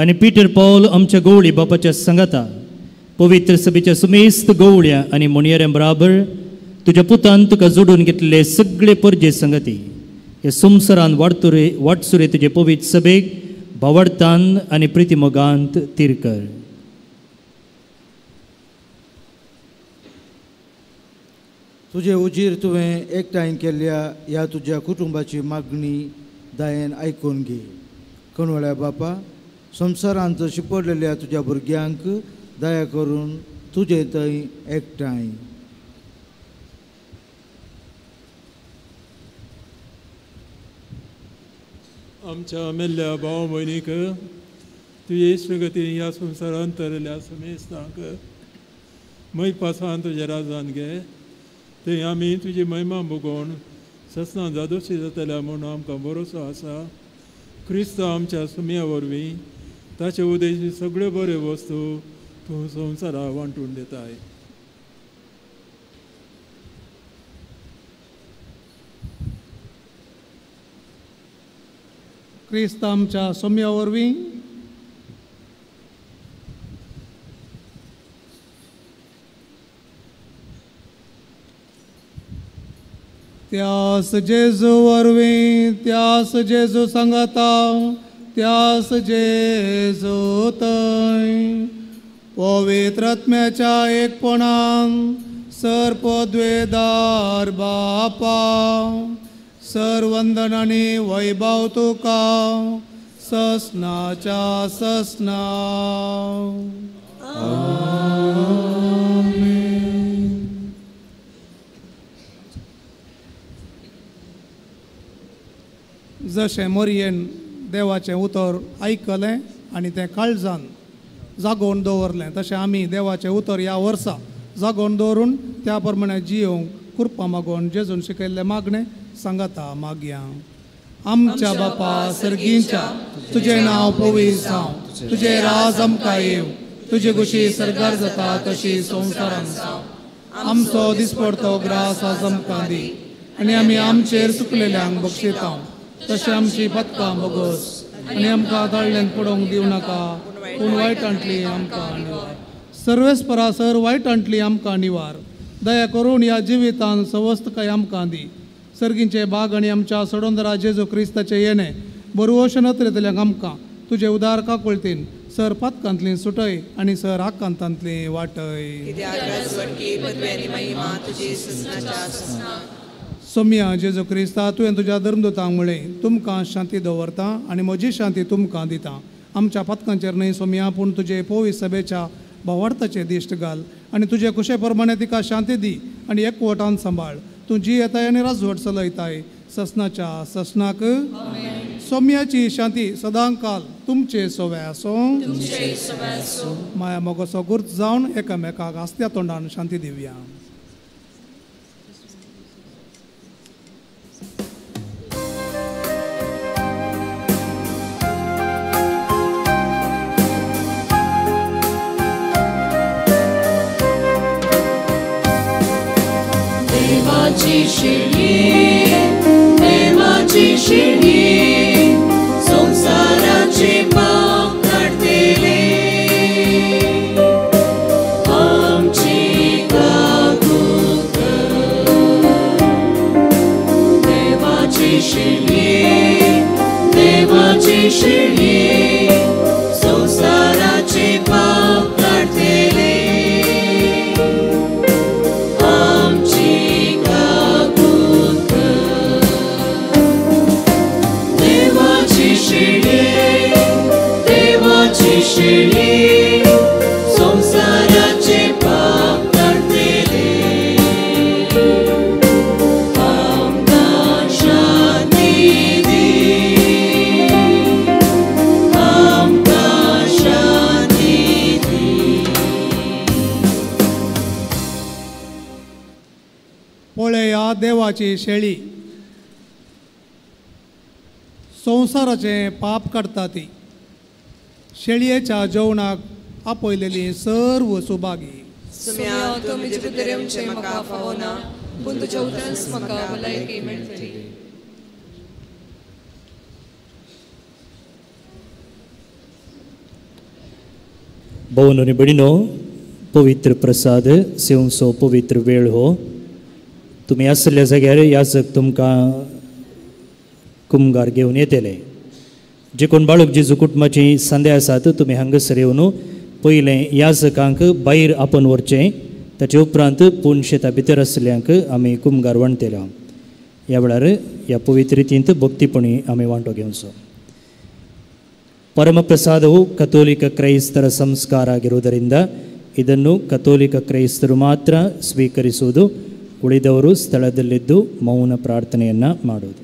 आनी पिटर पॉल आमच्या गवळी बापाच्या सांगाता पवित्र सभेच्या सुमेस्त गवळ्या आनी मोणयाऱ्यां बराबर तुज्या पुतान तुका जोडून घेतलेले सगळे परजे संगती हे संवसारान वाटसुरे तुजे पवित्र सभेक भावार्थान आनी प्रितीमोगांत तीर कर. तुझे उजीर तुवें एकठांय केल्ल्या ह्या तुज्या कुटुंबाची मागणी दयेन आयकून घे. कणवळ्या बापा संवसारांत शिपडलेल्या तुज्या भुरग्यांक दया करून तुजे थंय एकठांय. आमच्या मेल्ल्या भाव भयणीक तुजे इश्टगतीन ह्या संवसारांत तरल्या समेस्तांक मय पासान तुज्या राजान घे थंय आमी तुजी महिमा भोगोवन ससना जादोशी जातल्या म्हूण आमकां भरोसो आसा. क्रिस्त आमच्या सुम्या वरवीं ताचे उदेशी सगळ्यो बऱ्यो वस्तू तूं संवसाराक वांटून दिताय. क्रिस्त आमच्या सोम्या वरवीं त्यास जेजू वरवीं त्यास जेजू सांगाता त्यास जेजू थंय पवित्र आत्म्याच्या एकपणान सर्पद्वेदार बापा सर्वंदन आनी वैभव तुका ससनाच्या ससना. जशें मोरयेन देवाचें उतर आयकलें आनी तें काळजान जागोवन दवरलें तशें आमी देवाचें उतर ह्या वर्सा जागोवन दवरून त्या प्रमाणे जियोंक कृपा मागोवन जेजून शिकयल्लें मागणें सांगाता मागया. आमच्या बापा सर्गींच्या तुजें नांव पवित्र जावं तुजें राज आमकां येवं तुजी कुशी सरकार जाता तशी संवसारांत जावं. आमचो दिसपडटो ग्रास आज आमकां दी आनी आमी आमचेर चुकलेल्यांक बक्षिता तशें आमची पथकां बोगस आनी आमकां तळ्यान पडोवंक दिवं नाका पूण वायटांतली आमकां निवार. सर्वेस्परासर वायटांतली आमकां निवार. दया करून ह्या जिवितान सवस्तकाय आमकां दी. सर्गींचे बाग आनी आमच्या सडोंदरा जेजू क्रिस्ताचे येणे बरोवशे नत्रेतल्यांक आमकां तुजे उदार काकुळतीन सर पथकांतली सुटय आनी सर आकांतांतली वाटय. सोम्या जेजू क्रिस्ता तुवें तुज्या धर्मदुतांक म्हळें तुमकां शांती दवरता आनी म्हजी शांती तुमकां दिता. आमच्या पथकांचेर न्हय सोम्या पूण तुजे पवित्र सभेच्या भावार्थाचे दिश्ट घाल आनी तुजे कुशे प्रमाणे तिका शांती दी आनी एकवटान सांबाळ. तूं जी येताय आनी राजवट चलयताय ससनाच्या ससनाक. सोम्याची शांती सदां काल तुमचे सोवे आसूं. माया मोगोचो गुर्त जावन एकामेकाक आस्त्या तोंडान शांती दिवया. देवाची शिडी देवाची शिडी संसाराचे पाप काढतेले आमची काकूत देवाची शिडी देवाची शिडी संसाराचे पाप काढतेले शिडी संसाराचे पाप काढतेले आमकां शांती दी आमकां शांती दी पळया देवाची शेळी संसाराचे पाप काडटा ती शेळयेच्या जेवणाक आपयलेली सर्व सुभागी सुम्या तो म्हजे भितर येवचें म्हाका फावना पूण तुज्या उतरांस म्हाका भलायकी मेळटली भवन आणि भयणीनो पवित्र प्रसाद सेवचो पवित्र वेळ हो तुम्ही आसल्या जाग्यार याजक तुमकां कुमगार घेवन येतले जे कोण बाळक जेजू कुटुंबाची संदे आसात तुमी हांगासर येवन पयलें याजकांक भायर आपोवन व्हरचें ताचे उपरांत पूण शेता भितर आसल्यांक आमी कुमगार वांटतले ह्या वेळार ह्या पवित्र रितींत भक्तीपणी आमी वांटो घेवचो ಪರಮಪ್ರಸಾದವು ಕಥೋಲಿಕ ಕ್ರೈಸ್ತರ ಸಂಸ್ಕಾರ ಆಗಿರುವುದರಿಂದ ಇದನ್ನು ಕಥೋಲಿಕ ಕ್ರೈಸ್ತರು ಮಾತ್ರ ಸ್ವೀಕರಿಸುವುದು ಉಳಿದವರು ಸ್ಥಳದಲ್ಲಿದ್ದು ಮೌನ ಪ್ರಾರ್ಥನೆಯನ್ನು ಮಾಡುವುದು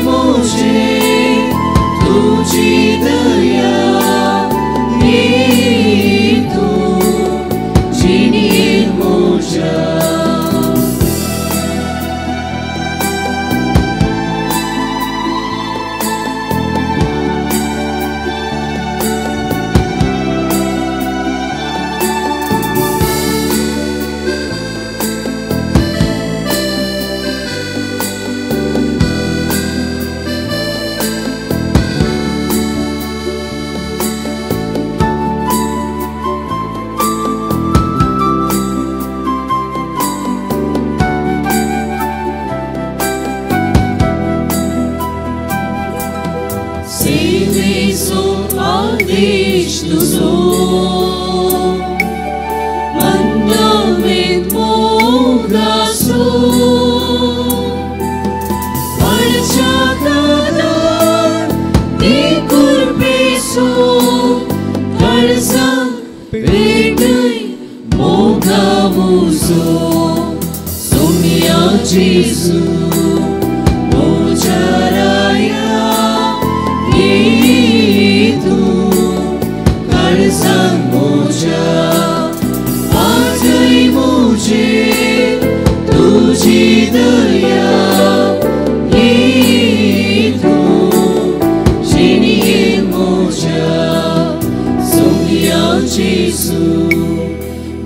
Moja, muso somia Jesu mojaraya itu kalsang moja ajai mujhe tuji daya itu jini moja somia Jesu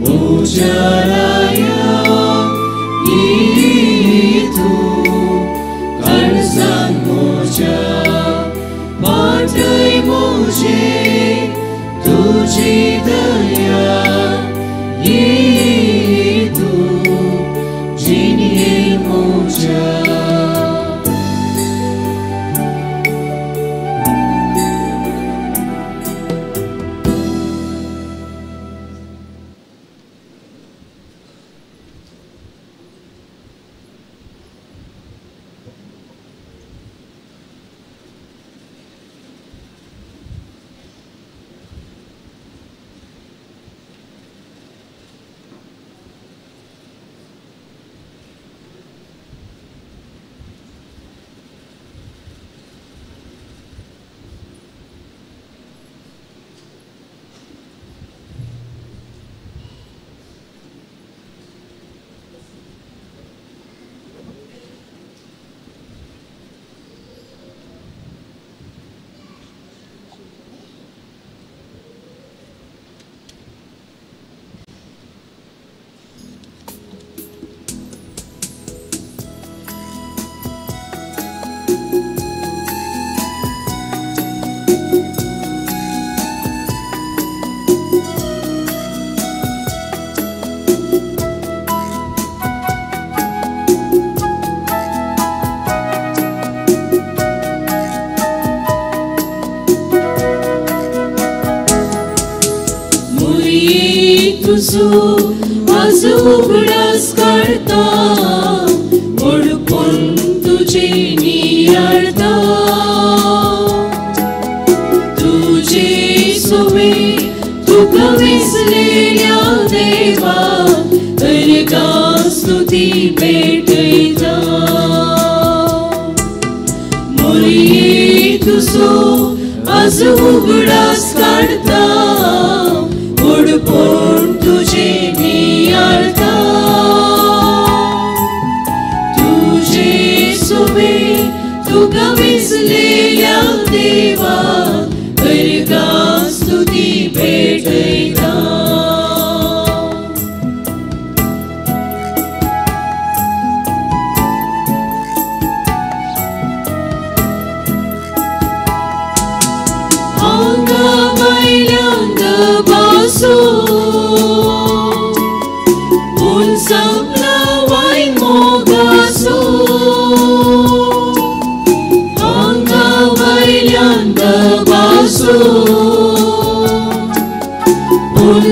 mojaraya itu kalsang moja padai mujhe tuji daya itu jini moja आज उघडस करता ओळखून तुझे नियाळता तुझे सोवे तुका विसलेल्या देवा दर्गा स्तुती भेटयता मोरी तुझो आज उघडस काढता ओळखून तुझे नियाळता तुझे सोवे तुका विसलेल्या देवा दर्गा स्तुती भेटयता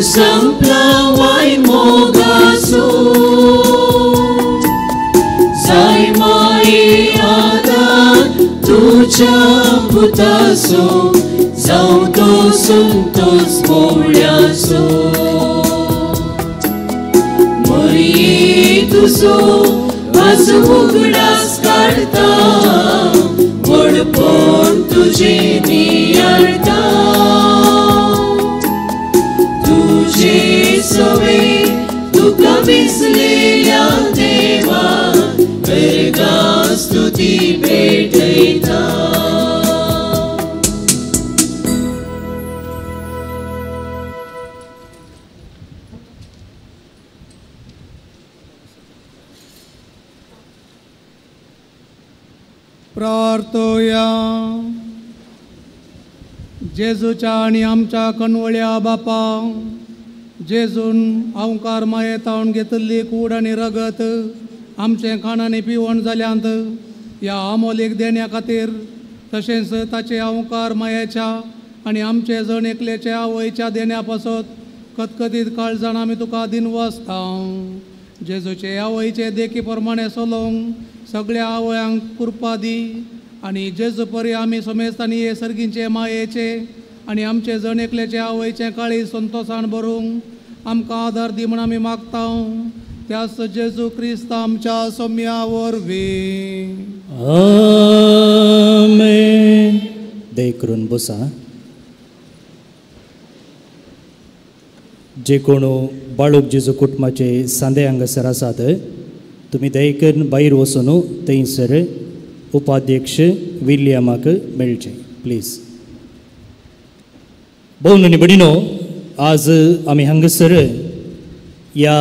संपला वाई मोगासो जाय माये आदार तुझ्या पुतासो जाऊ तो संतोष मोळ्यासो मरी तुझो आज उघडास काढता वडपण तुझे नियाळता तुझे सोवे तुका विसलेल्या देवा दर्गा स्तुती भेटयता प्रार्थोया जेजूच्या आणि आमच्या कणवळ्या बापा जेजून अवकार मायेतावन घेतली कूड आणि रगत आमचे खाणाने पिवण जाल्यांत या आमोलीक देण्या खातीर तशेंच ताचे अवकार मायेच्या आणि आमचे जण एकल्याचे आवयच्या देण्या पासत कतकतीत काळजाण आमी तुका दिनवो आसता जेजूचे आवयचे देखी प्रमाणे चलोवंक सगळ्या आवयांक कृपा दी आणि जेजू परी आमी समेस्तानी हे सर्गींचे मायेचे आणि आमचे जण एकल्याचे आवयचे काळी संतोषान भरूंक आमकां आदार दी म्हूण आमी मागता त्याच जेजू क्रिस्त आमच्या सोम्या वरवीं. आमेन. दय करून बसा. जे कोण बाळूक जेजू कुटुंबाचे सांदे हांगासर आसात तुमी दयेकन भायर वचून थंयसर उपाध्यक्ष विलियमाक मेळचे प्लीज. भोवन आनी भयणीनो, आज आमी हांगासर ह्या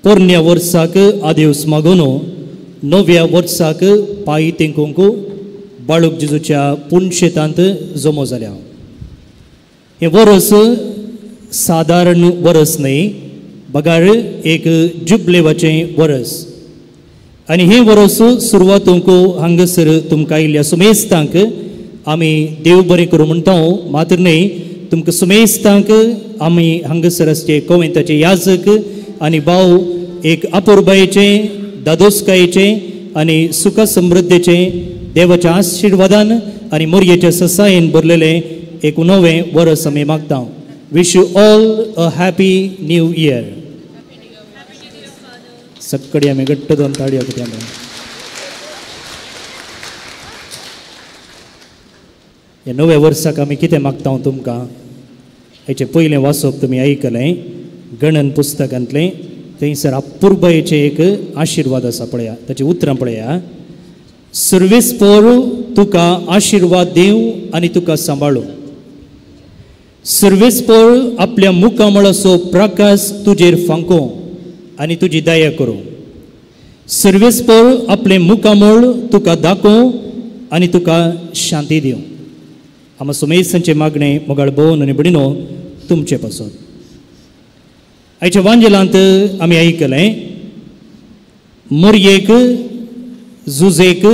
पोरण्या वर्साक आदेवस मागून नव्या वर्साक पांय तेंकूंक बाळूक जेजूच्या पुणशेतांत जमो जाल्या. हें वर्स सादारण वर्स न्ही, बगार एक जुबलेवाचें वर्स. आनी हें वर्स सुरवातूंक हांगासर तुमकां आयिल्ल्या सुमेस्तांक आमी देव बरें करूं म्हणटा. मात्र न्ही, तुमकां सुमेस्तांक आमी हांगासर आसचे कोवेंताचे याजक आनी भाव एक अपुरबायेचें, दादोसकायेचें आनी सुख समृद्धीचें देवाच्या आशिर्वादान आनी मोरयेच्या ससायेन भरलेलें एक नवें वर्स आमी मागता. Wish you all a happy new year. सगळी आमी घट्ट दोन ताळयो कित्या ह्या नव्या वर्साक आमी कितें मागता तुमकां. हेचें पयलें वाचप तुमी आयकलें गणन पुस्तकांतलें. थंयसर अपुरबायेचें एक आशिर्वाद आसा पळया, ताचीं उतरां पळया. सर्वेस्पर तुका आशिर्वाद दिवं आनी तुका सांबाळूं. सर्वेस्पर आपल्या मुखामळाचो प्रकाश तुजेर फांको आनी तुजी दया करूं. सर्वेस्पर आपलें मुखामळ तुका दाखोवं आनी तुका शांती दिवं. आमी सुमेसांचें मागणें मोगाळ भोवन आनी भयणीनो तुमचे पासून. आयच्या वांजेलांत आमी आयकलें मोरयेक, जुजेक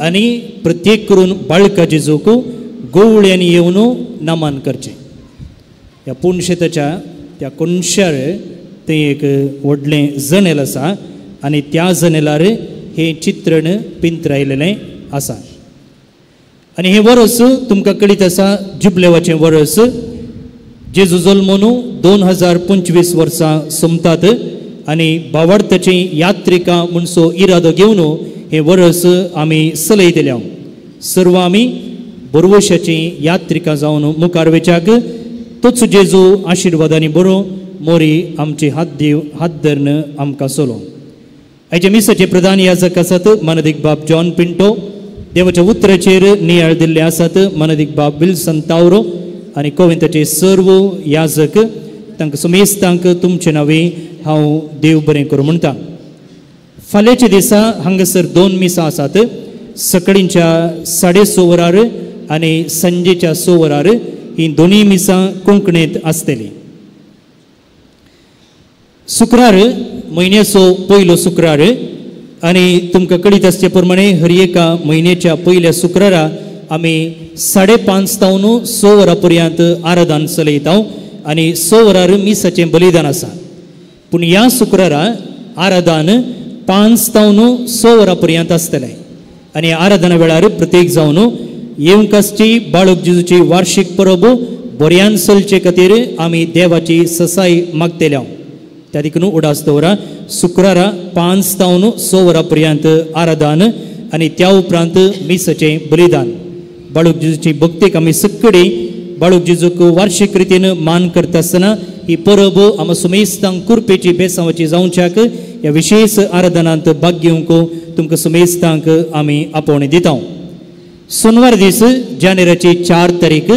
आनी प्रत्येक करून बाळका जेजूक गोवळ्यांनी येवन नमन करचें. ह्या पुणशेताच्या त्या कोनशार तें एक व्हडलें जनेल आसा आनी त्या जनेलार हें चित्रण पिंत्रायलेलें आसा. आनी हें वर्स तुमकां कळीत आसा जुबलेवाचें वर्स. जेजू जल्मून 2025 वर्सां सोंपतात आनी भावार्थाची यात्रिका म्हणसो इरादो घेवन हें वर्स आमी चलयतल्या. सर्व आमी बरवशाची यात्रिका जावन मुखार वचाक तोच जेजू आशिर्वादांनी बरो मोरी आमची हात धरून आमकां चलो. आयच्या मिसाचे प्रधान याजक आसात मानदीक बाब जॉन पिंटो. देवाच्या उतराचेर नियाळ दिल्ले आसात मानदीक बाब विल्सन तावरो आनी कोवेंताचे सर्व याजक. तांकां सुमेस्तांक तुमचे नांवे हांव देव बरें करूं म्हणटा. फाल्यांच्या दिसा हांगासर 2 मिसां आसात. सकाळींच्या 6:30 वरार आनी सांजेच्या 6 वरार. ही दोनी मिसां कोंकणींत आसतली. शुक्रार म्हयन्याचो पयलो शुक्रार आनी तुमकां कळीत आसचे प्रमाणे हर एका म्हयन्याच्या पयल्या शुक्रारा आमी 5:30 तावन 6 वरां पर्यंत आराधन चलयता आनी 6 वरार मिसाचें बलिदान आसा. पूण ह्या शुक्रारा आराधन 5 तावन 6 वरां पर्यंत आसतलें आनी आराधना वेळार प्रत्येक जावन येवंक आसची बाळूक जेजूची वार्षिक परब बऱ्यान चलचे खातीर आमी देवाची ससाय मागतल्या. त्या देखून उडास दवरा. शुक्रारा 5 तावन 6 वरां पर्यंत आराधन आनी त्या उपरांत मिसाचें बलिदान. बाळूक जेजूची भक्तीक आमी सगळी बाळूक जेजूक वार्षिक रितीन मान करता आसतना ही परब आमी सुमेस्तांक कुरपेची बेसांवाची जावच्याक ह्या विशेष आराधनांत भाग घेवंक तुमकां सुमेस्तांक आमी आपोवणें दिता. सोनवार दीस जानेराची 4 तारीख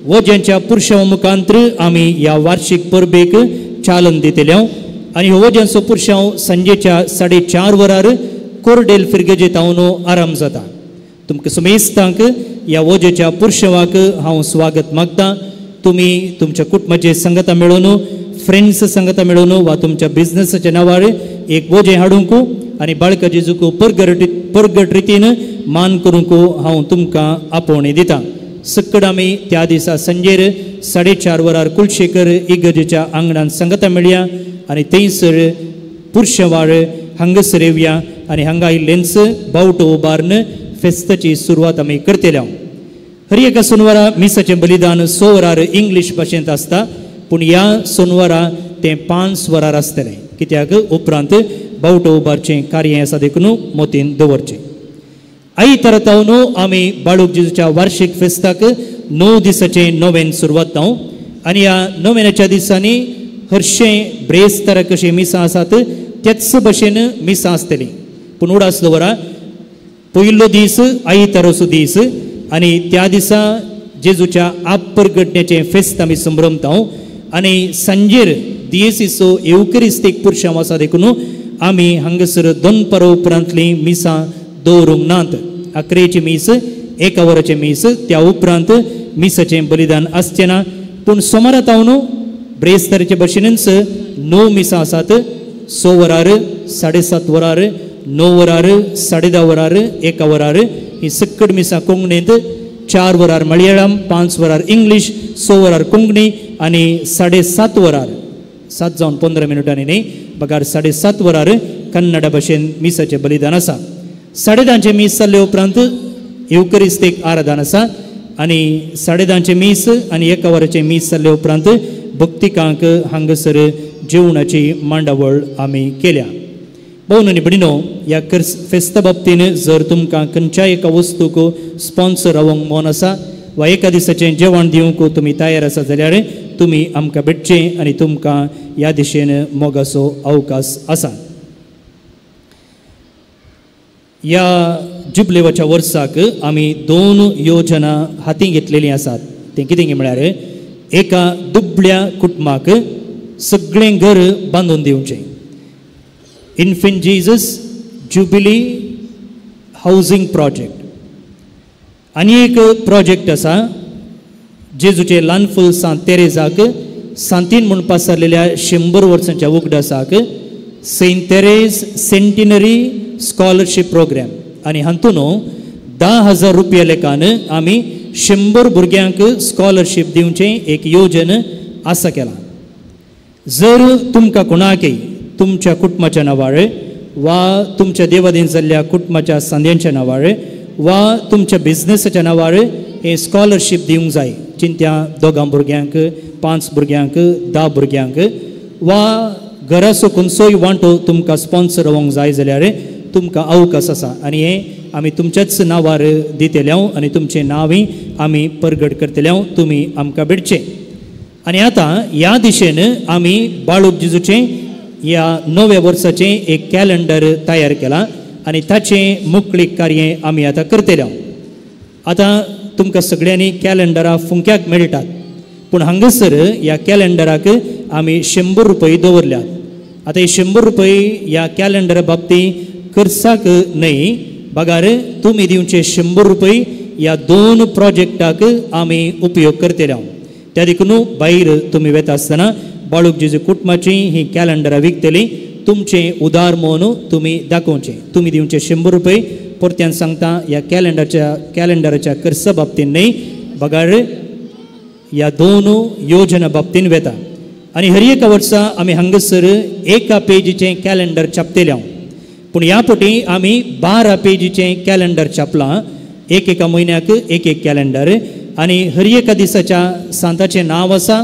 वज्यांच्या पुरुषां मुखांतर आमी ह्या वार्षिक परबेक चालन दितल्या आनी हो वज्यांचो पुरुषां सांजेच्या 4:30 वरार कोरडेल फिरगेजे तावन आराम जाता. तुमकां सुमेस्तांक ह्या वज्याच्या पुरुषांक हांव स्वागत मागता. तुमी तुमच्या कुटुंबाचे संगता मेळून, फ्रेंड्स संगता मेळून वा तुमच्या बिझनेसाच्या नांवार एक वजें हाडूंक आनी बाळका जेजूक परगट रितीन मान करूंक हांव तुमकां आपोवणें दितां. सक्कड आमी त्या दिसा संजेर 4:30 वरार कुलशेखर इगर्जेच्या आंगणान संगता मेळया आनी थंयसर पुरुषवार हांगासर येवया आनी हांगा आयिल्लेंच बावटो उबारून फेस्ताची सुरवात आमी करतल्या. हर एका सोनवारा मिसाचें बलिदान 6 वरार इंग्लीश भाशेंत आसता. पूण ह्या सोनवारा तें 5 वरार आसतलें कित्याक उपरांत बावटो उबारचें कार्य आसा देखून मोतीन दवरचें. आयतारातावनो आमी बाळूक जेजूच्या वार्षिक फेस्ताक 9 दिसाचें नोवेन सुरवात जावं आनी ह्या नोवेनाच्या दिसांनी हरशें ब्रेस्तार कशें मिसां आसात तेच भशेन मिसां आसतलीं. पूण उडास दवरा पयलो दीस आयतारोचो दीस आनी त्या दिसा जेजूच्या आपरगटण्याचें फेस्त आमी संभ्रमतां आनी सांजेर दियेसीचो एवकरिस्तीक पुरशांव आसा देखून आमी हांगासर दनपारा उपरांतलीं मिसां दवरूंक नात. 11ची मीस 1 वराचें मीस त्या उपरांत मिसाचें बलिदान आसचें ना. पूण सोमारा तावन ब्रेस्ताराचे भशेनच 9 मिसां आसात. 6 वरार 7:30 वरार 9 वरार 10:30 वरार 1 वरार ही सकट मिसां कोंकणींत 4 वरार मलयाळम 5 वरार इंग्लीश 6 वरार कोंकणी आनी 7:30 वरार 7 जावन 15 मिनटांनी न्ही बगार 7:30 वरार कन्नड भाशेन मिसाचें बलिदान आसा. 10:30 मीस जाल्ले उपरांत एवकरिस्तीक आराधन आसा आनी 10:30 मीस आनी 1 वराचें मीस जाल्ले उपरांत भक्तिकांक हांगासर जेवणाची मांडावळ आमी केल्या. भोवन आनी भयणीनो ह्या फेस्ता बाबतीन जर तुमकां खंयच्याय एका वस्तूक स्पॉन्सर रावंक मोन आसा वा एका दिसाचें जेवण दिवंक तुमी तयार आसा जाल्यार तुमी आमकां भेटचें आनी तुमकां ह्या दिशेन मोगाचो अवकाश आसा. ह्या जुबलेवाच्या वर्साक आमी 2 योजना हाती घेतलेली आसात. तें कितें म्हळ्यार एका दुबळ्या कुटुंबाक सगळें घर बांदून दिवचें. Infant Jesus jubilee housing project. आनी एक प्रोजेक्ट आसा जेजूचे ल्हानफूल सांत तेरेजाक सांतीन म्हूण पासरलेल्या 100 वर्सांच्या उगडासाक saint Theresa centenary scholarship programme आनी हातून 10,000 रुपया लेखान आमी 100 भुरग्यांक स्कॉलरशीप दिवचें एक योजन आसा केला. जर तुमकां कोणाकय तुमच्या कुटुंबाच्या नांवार वा तुमच्या देवादीन जाल्ल्या कुटुंबाच्या सांद्यांच्या नांवार वा तुमच्या बिझनेसाच्या नांवार हे स्कॉलरशीप दिवंक जाय चिंत्या 2 भुरग्यांक 5 भुरग्यांक 10 भुरग्यांक वा घराचो खंयचोय वांटो तुमकां स्पॉन्सर रावंक जाय जाल्यार तुमकां अवकाश आसा आनी हें आमी तुमच्याच नांवार दितल्यांव आनी तुमचें नांवय आमी परगट करतल्यांव तुमी आमकां भेटचें. आनी आतां ह्या दिशेन आमी बाळूक जेजूचें ह्या नव्या वर्साचें एक कॅलेंडर तयार केलां आनी ताचें मुकळीक कार्य आमी आतां करतल्यांव. आतां तुमकां सगळ्यांनी कॅलेंडरां फुंक्याक मेळटात पूण हांगासर ह्या कॅलेंडराक आमी 100 रुपया दवरल्यात. आतां हे 100 रुपया ह्या कॅलेंडरा बाबतींत खर्चाक न्हय बगार तुमी दिवचे 100 रुपया ह्या 2 प्रोजेक्टाक आमी उपयोग करतल्यांव. त्या देखून भायर तुमी वेता आसतना बाळूक जेजू कुटुंबाची ही कॅलेंडरां विकतली तुमचें उदार मोन तुमी दाखोवचें. तुमी दिवचे 100 रुपया परत्यान सांगता ह्या कॅलेंडराच्या खर्चा बाबतींत न्हय बगार ह्या 2 योजना बाबतींत वेता. आनी हर एका वर्सा आमी हांगासर एका पेजीचें कॅलेंडर छापतल्यांव पूण ह्या फावटी आमी 12 पेजीचें कॅलेंडर छापलां. एका म्हयन्याक एक कॅलेंडर आनी हर एका दिसाच्या सांताचें नांव आसा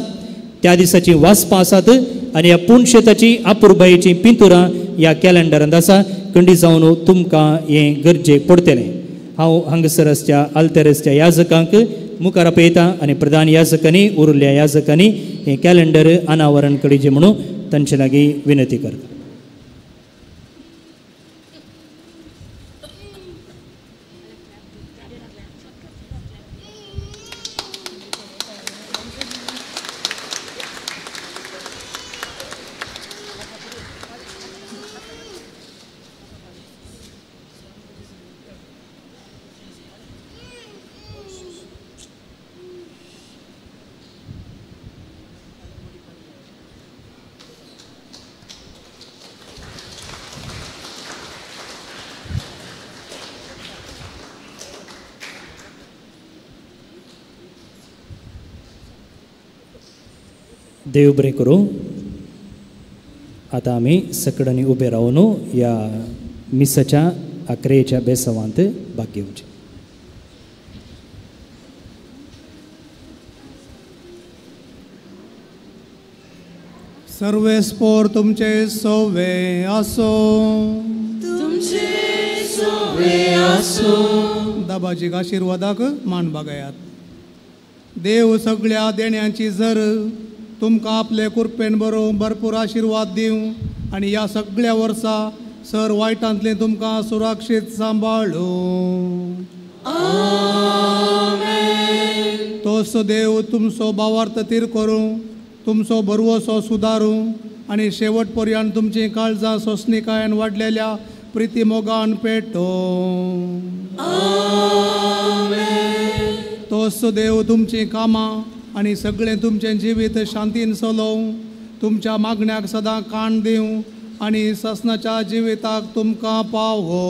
त्या दिसाची वाचपां आसात आनी ह्या पुणशेताची आपुरबायेचीं पिंतुरां ह्या कॅलेंडरांत आसा. खंडी जावन तुमकां हें गरजेक पडटलें. हांव हांगासर आसच्या आल्तेरसच्या याजकांक मुखार आपयता आनी प्रधान याजकांनी उरिल्ल्या याजकांनी हें कॅलेंडर अनावरण करचें म्हणून तांचे लागीं विनंती करता. देव बरें करूं. आतां आमी सकडांनी उबे रावन ह्या मिसाच्या 11च्या बेसावांत भाग घेवचें. सर्वेस्पोर तुमचे सोवे आसो. तुमचे सोवे आसो. दाबाजीक आशिर्वादाक मान बागायात. देव सगळ्या देण्यांची झर तुमकां आपले कृपेन बरो भरपूर आशिर्वाद दिवं आनी ह्या सगळ्या वर्सा सर वायटांतले तुमकां सुरक्षीत सांबाळू. तोच देव तुमचो भावार्थ तीर करूं, तुमचो बरवसो सुदारूं आनी शेवट पर्यंत तुमची काळजां सोंसणिकायेन वाडलेल्या प्रिती मोगान पेटो. तोच देव तुमची कामां आनी सगळें तुमचें जिवीत शांतीन चलोवं, तुमच्या मागण्याक सदां कान दिवं आनी ससनाच्या जिविताक तुमकां पावो.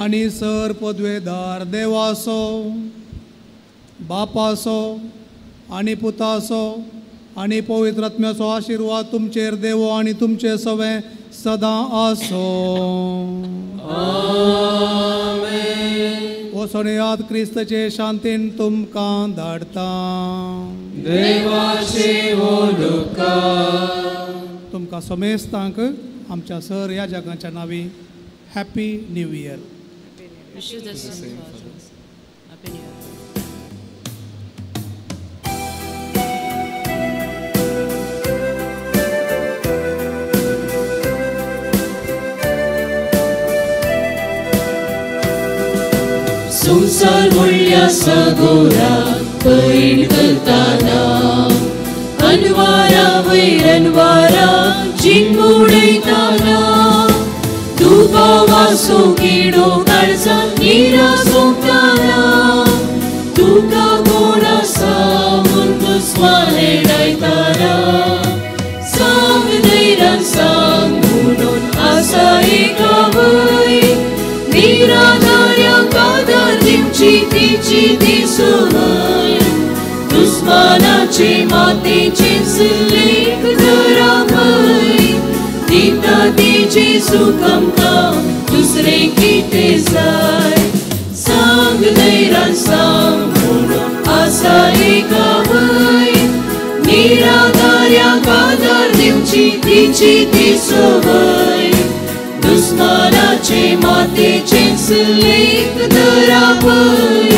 आनी सर पदवेदार देवासो, बापासो आनी पुतासो आनी पवित्र आत्म्याचो आशिर्वाद तुमचेर देवो आनी तुमचे सवे सदां आसो. वसोनयात क्रिस्तचे शांतीन तुमकां धाडटा. देवाचे तुमकां समेस्तांक आमच्या सर ह्या जगाच्या नांवी हॅपी न्यू इयर. संसार म्हणल्या सागोरा पैण करताना अनवारा वयर अनवारा जिंगुडयताना तुका वासो किडो काळजा निरा सोंपताना तुका कोण आसा म्हूण दुस्वाले लायताना सांग धैर्यान सांग म्हणून आसा एकावय निराधार्यांक आदार दिवची तिची ती सोय दुस्मानाचे मातेचे लेख धरामय दिता तिचे सुख आमकां दुसरे कितें जाय सांग धैर्यान सांग म्हणून आसा एकावय निराधार्यांक आदार दिवची तिची ती सोय दुस्मानाचे मातेचे लेख धरावय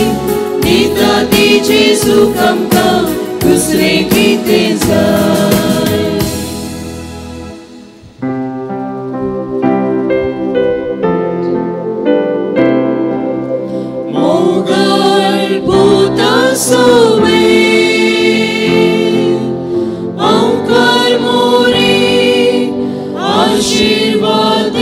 दिता तिचे सुख आमकां दुसरे कितें जाय. मोगाळ पोता सोवे अंकार मोरे आशीर्वाद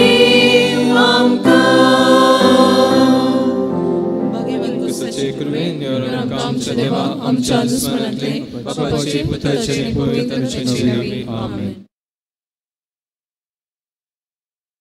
आमच्या देवा आमच्या दुस्मनांतले बापाचे पुत्राचे पवित्र आमेन.